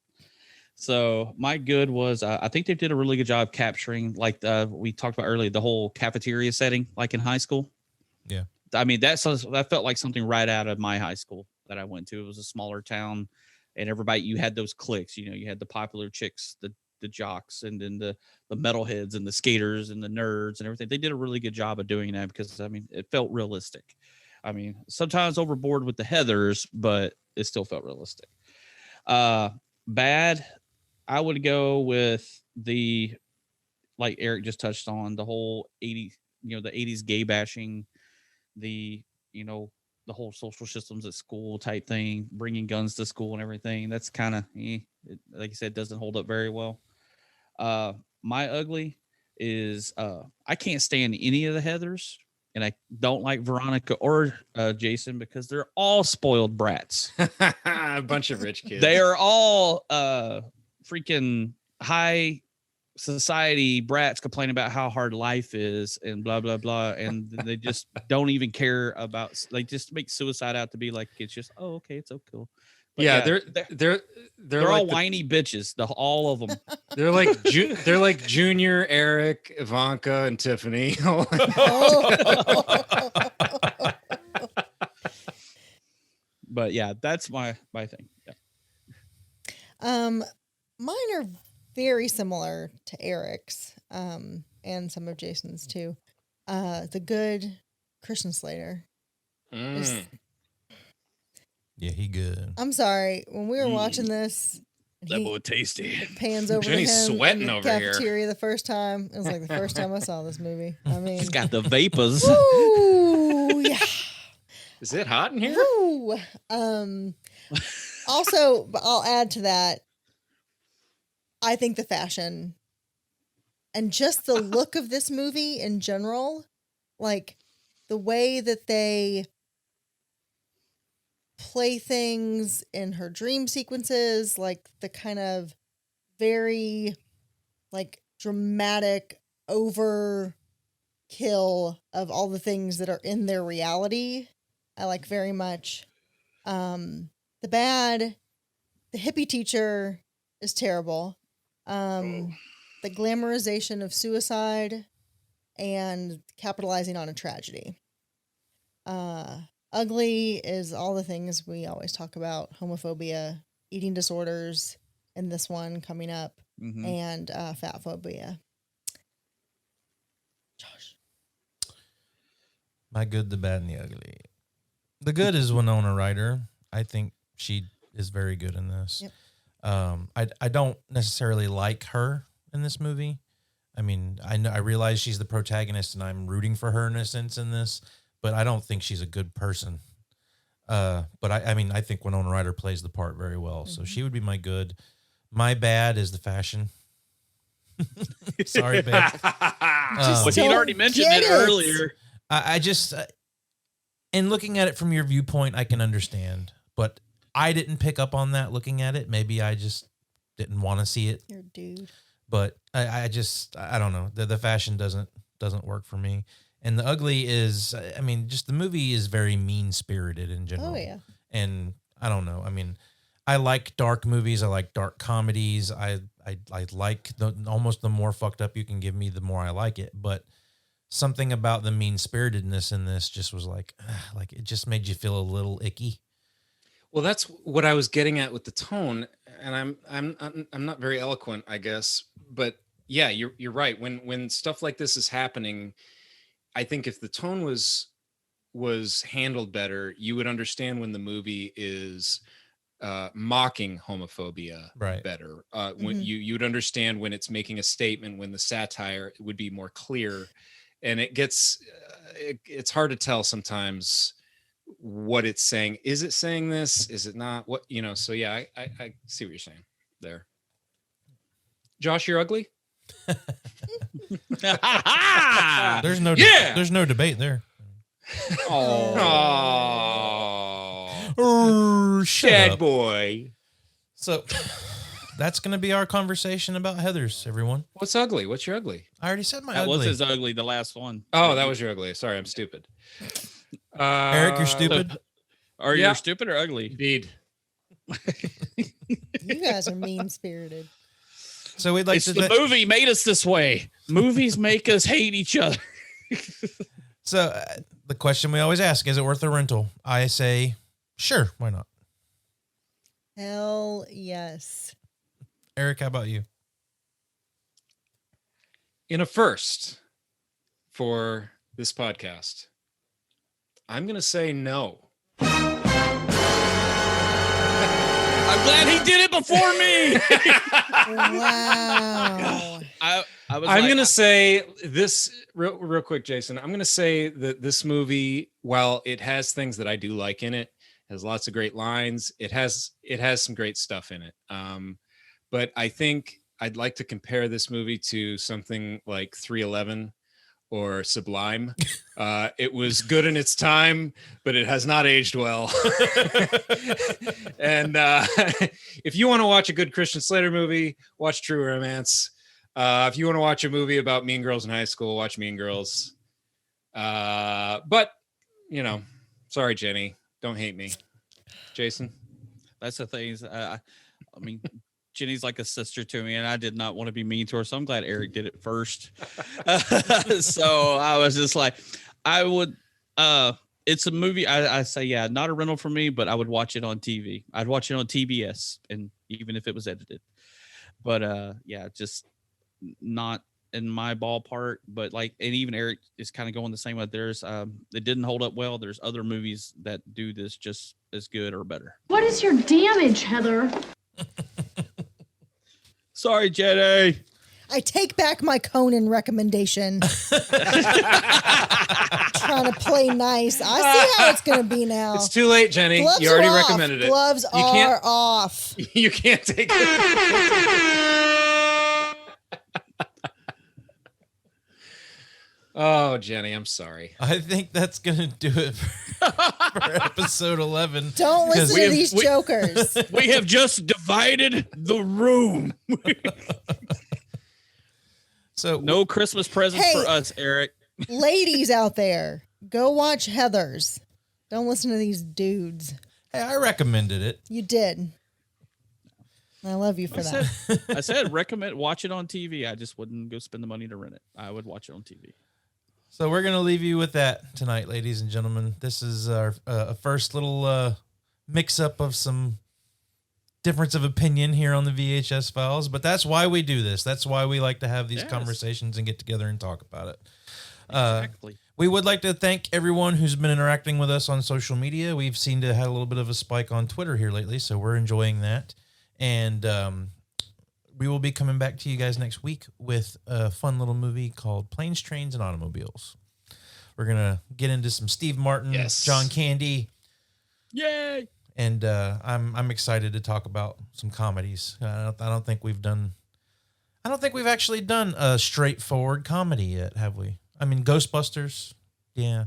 So my good was, I think they did a really good job capturing, like we talked about earlier, the whole cafeteria setting, like in high school. Yeah. I mean, that felt like something right out of my high school that I went to. It was a smaller town, and everybody, you had those cliques, you know, you had the popular chicks, the jocks, and then the metalheads and the skaters and the nerds and everything. They did a really good job of doing that because, I mean, it felt realistic. I mean, sometimes overboard with the Heathers, but it still felt realistic. Bad, I would go with the, like Eric just touched on, the whole 80s, you know, the 80s gay bashing, the, you know, the whole social systems at school type thing, bringing guns to school and everything. That's kind of, like you said, doesn't hold up very well. My ugly is I can't stand any of the Heathers, and I don't like Veronica or Jason because they're all spoiled brats. A bunch of rich kids. They are all freaking high society brats complaining about how hard life is and blah blah blah, and they just don't even care about. They just make suicide out to be like it's just okay, it's so cool. But yeah, they're all like whiny bitches. All of them. They're like Junior, Eric, Ivanka, and Tiffany. But yeah, that's my thing. Yeah. Mine are very similar to Eric's, and some of Jason's too. The good Christian Slater. Yeah, he good. I'm sorry. When we were watching this, that boy tasty. It pans over Jenny's to him sweating in the over here. cafeteria the first time. It was like the first time I saw this movie. I mean, He's got the vapors. ooh, yeah. Is it hot in here? Ooh. Also, I'll add to that. I think the fashion and just the look of this movie in general, like the way that they playthings in her dream sequences, like the kind of very like dramatic overkill of all the things that are in their reality. I like very much. The hippie teacher is terrible. The glamorization of suicide and capitalizing on a tragedy. Ugly is all the things we always talk about: homophobia, eating disorders, and this one coming up, and fat phobia. Josh. My good, the bad, and the ugly. The good is Winona Ryder. I think she is very good in this. Yep. I don't necessarily like her in this movie. I mean, I realize she's the protagonist and I'm rooting for her in a sense in this, but I don't think she's a good person. But I think Winona Ryder plays the part very well. So she would be my good. My bad is the fashion. Sorry, babe. Well, he'd already mentioned it earlier. I just, in looking at it from your viewpoint, I can understand, but I didn't pick up on that looking at it. Maybe I just didn't want to see it. You're a dude. But I don't know. The fashion doesn't work for me. And the ugly is, I mean, just the movie is very mean-spirited in general. Oh, yeah. And I don't know. I mean, I like dark movies. I like dark comedies. I like almost the more fucked up you can give me, the more I like it. But something about the mean-spiritedness in this just was like it just made you feel a little icky. Well, that's what I was getting at with the tone, and I'm not very eloquent, I guess, but yeah, you're right. When stuff like this is happening, I think if the tone was handled better, you would understand when the movie is mocking homophobia better. When you'd understand when it's making a statement, when the satire would be more clear, and it gets it's hard to tell sometimes what it's saying. Is it saying this? Is it not? What, so yeah, I see what you're saying there. Josh, you're ugly. There's no debate there. Oh, shut up. Boy. So that's going to be our conversation about Heathers, everyone. What's ugly? What's your ugly? I already said my that ugly. was his ugly, the last one. Oh, that was your ugly. Sorry, I'm stupid. Eric, you're stupid. Are you stupid or ugly? Indeed. You guys are mean-spirited. So we'd like the movie made us this way. Movies make us hate each other. So the question we always ask, is it worth a rental? I say, sure, why not? Hell yes. Eric, how about you? In a first for this podcast, I'm going to say no. I'm glad he did it before me. Wow. I'm going to say this real quick, Jason. I'm going to say that this movie, while it has things that I do like in it, has lots of great lines. It has some great stuff in it. But I think I'd like to compare this movie to something like 311 or Sublime. It was good in its time, but it has not aged well. And if you want to watch a good Christian Slater movie, watch True Romance. If you want to watch a movie about mean girls in high school, watch Mean Girls. But, sorry, Jenny. Don't hate me. Jason? That's the thing. I mean, Jenny's like a sister to me, and I did not want to be mean to her, so I'm glad Eric did it first. So I was just like, I would, it's a movie, I say, yeah, not a rental for me, but I would watch it on TV. I'd watch it on TBS, and even if it was edited. But yeah, just not in my ballpark, but and even Eric is kind of going the same way. There's, it didn't hold up well. There's other movies that do this just as good or better. What is your damage, Heather? Sorry, Jenny. I take back my Conan recommendation. Trying to play nice. I see how it's going to be now. It's too late, Jenny. Gloves you already are off. recommended it. Gloves are off. You can't take it. Oh, Jenny, I'm sorry. I think that's going to do it. for episode 11. Don't listen to these jokers. We have just divided the room. So no Christmas presents for us, Eric. Ladies out there, go watch Heathers. Don't listen to these dudes. Hey, I recommended it. You did. I love you for that. I said watch it on TV. I just wouldn't go spend the money to rent it. I would watch it on TV. So we're going to leave you with that tonight, ladies and gentlemen. This is our first little mix-up of some difference of opinion here on the VHS Files, but that's why we do this. That's why we like to have these conversations and get together and talk about it. Exactly. We would like to thank everyone who's been interacting with us on social media. We've seemed to have a little bit of a spike on Twitter here lately, so we're enjoying that. And we will be coming back to you guys next week with a fun little movie called Planes, Trains, and Automobiles. We're going to get into some Steve Martin, John Candy. Yay! And I'm excited to talk about some comedies. I don't think we've actually done a straightforward comedy yet, have we? I mean, Ghostbusters, yeah.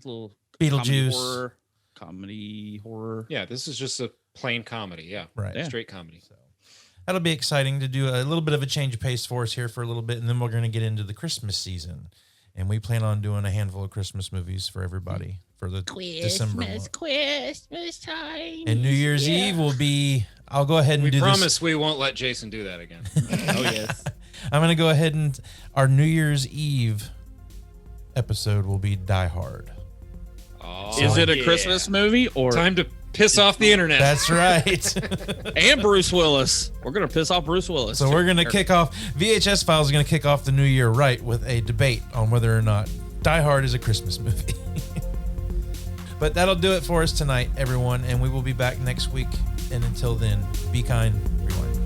Little Beetlejuice, comedy horror. Yeah, this is just a plain comedy. Yeah, right. Yeah. Straight comedy. So that'll be exciting to do a little bit of a change of pace for us here for a little bit, and then we're going to get into the Christmas season, and we plan on doing a handful of Christmas movies for everybody for the December month. Christmas time. And New Year's Eve will be. I'll go ahead and we do promise this. we won't let Jason do that again. Oh yes. I'm going to go ahead and our New Year's Eve episode will be Die Hard. Oh, is it a Christmas movie or time to piss off the internet? That's right. And Bruce Willis. We're going to piss off Bruce Willis. So we're going to kick off VHS Files is going to kick off the new year right with a debate on whether or not Die Hard is a Christmas movie. But that'll do it for us tonight, everyone, and we will be back next week. And until then, be kind, rewind.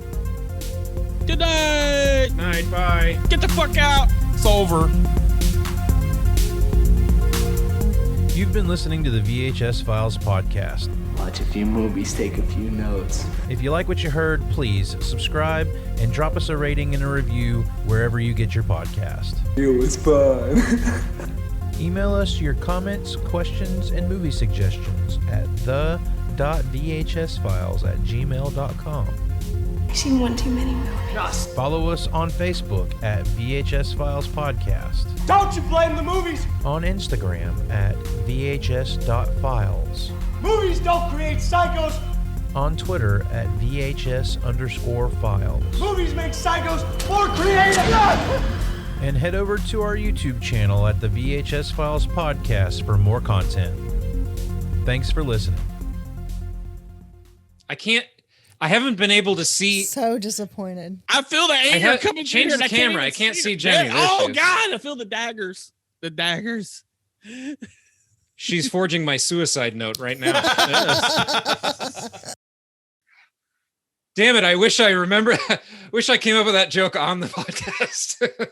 Good night. Night, bye. Get the fuck out. It's over. You've been listening to the VHS Files Podcast. Watch a few movies, take a few notes. If you like what you heard, please subscribe and drop us a rating and a review wherever you get your podcast. It was fun. Email us your comments, questions, and movie suggestions at the.vhsfiles@gmail.com. I've seen one too many movies. Follow us on Facebook at VHS Files Podcast. Don't you blame the movies! On Instagram at vhs.files. Movies don't create psychos! On Twitter at VHS_files. Movies make psychos more creative! And head over to our YouTube channel at the VHS Files Podcast for more content. Thanks for listening. I haven't been able to see. So disappointed. I feel the anger coming change through the here, camera. I can't see Jenny. Oh God, I feel the daggers. The daggers. She's forging my suicide note right now. Damn it, I wish I came up with that joke on the podcast.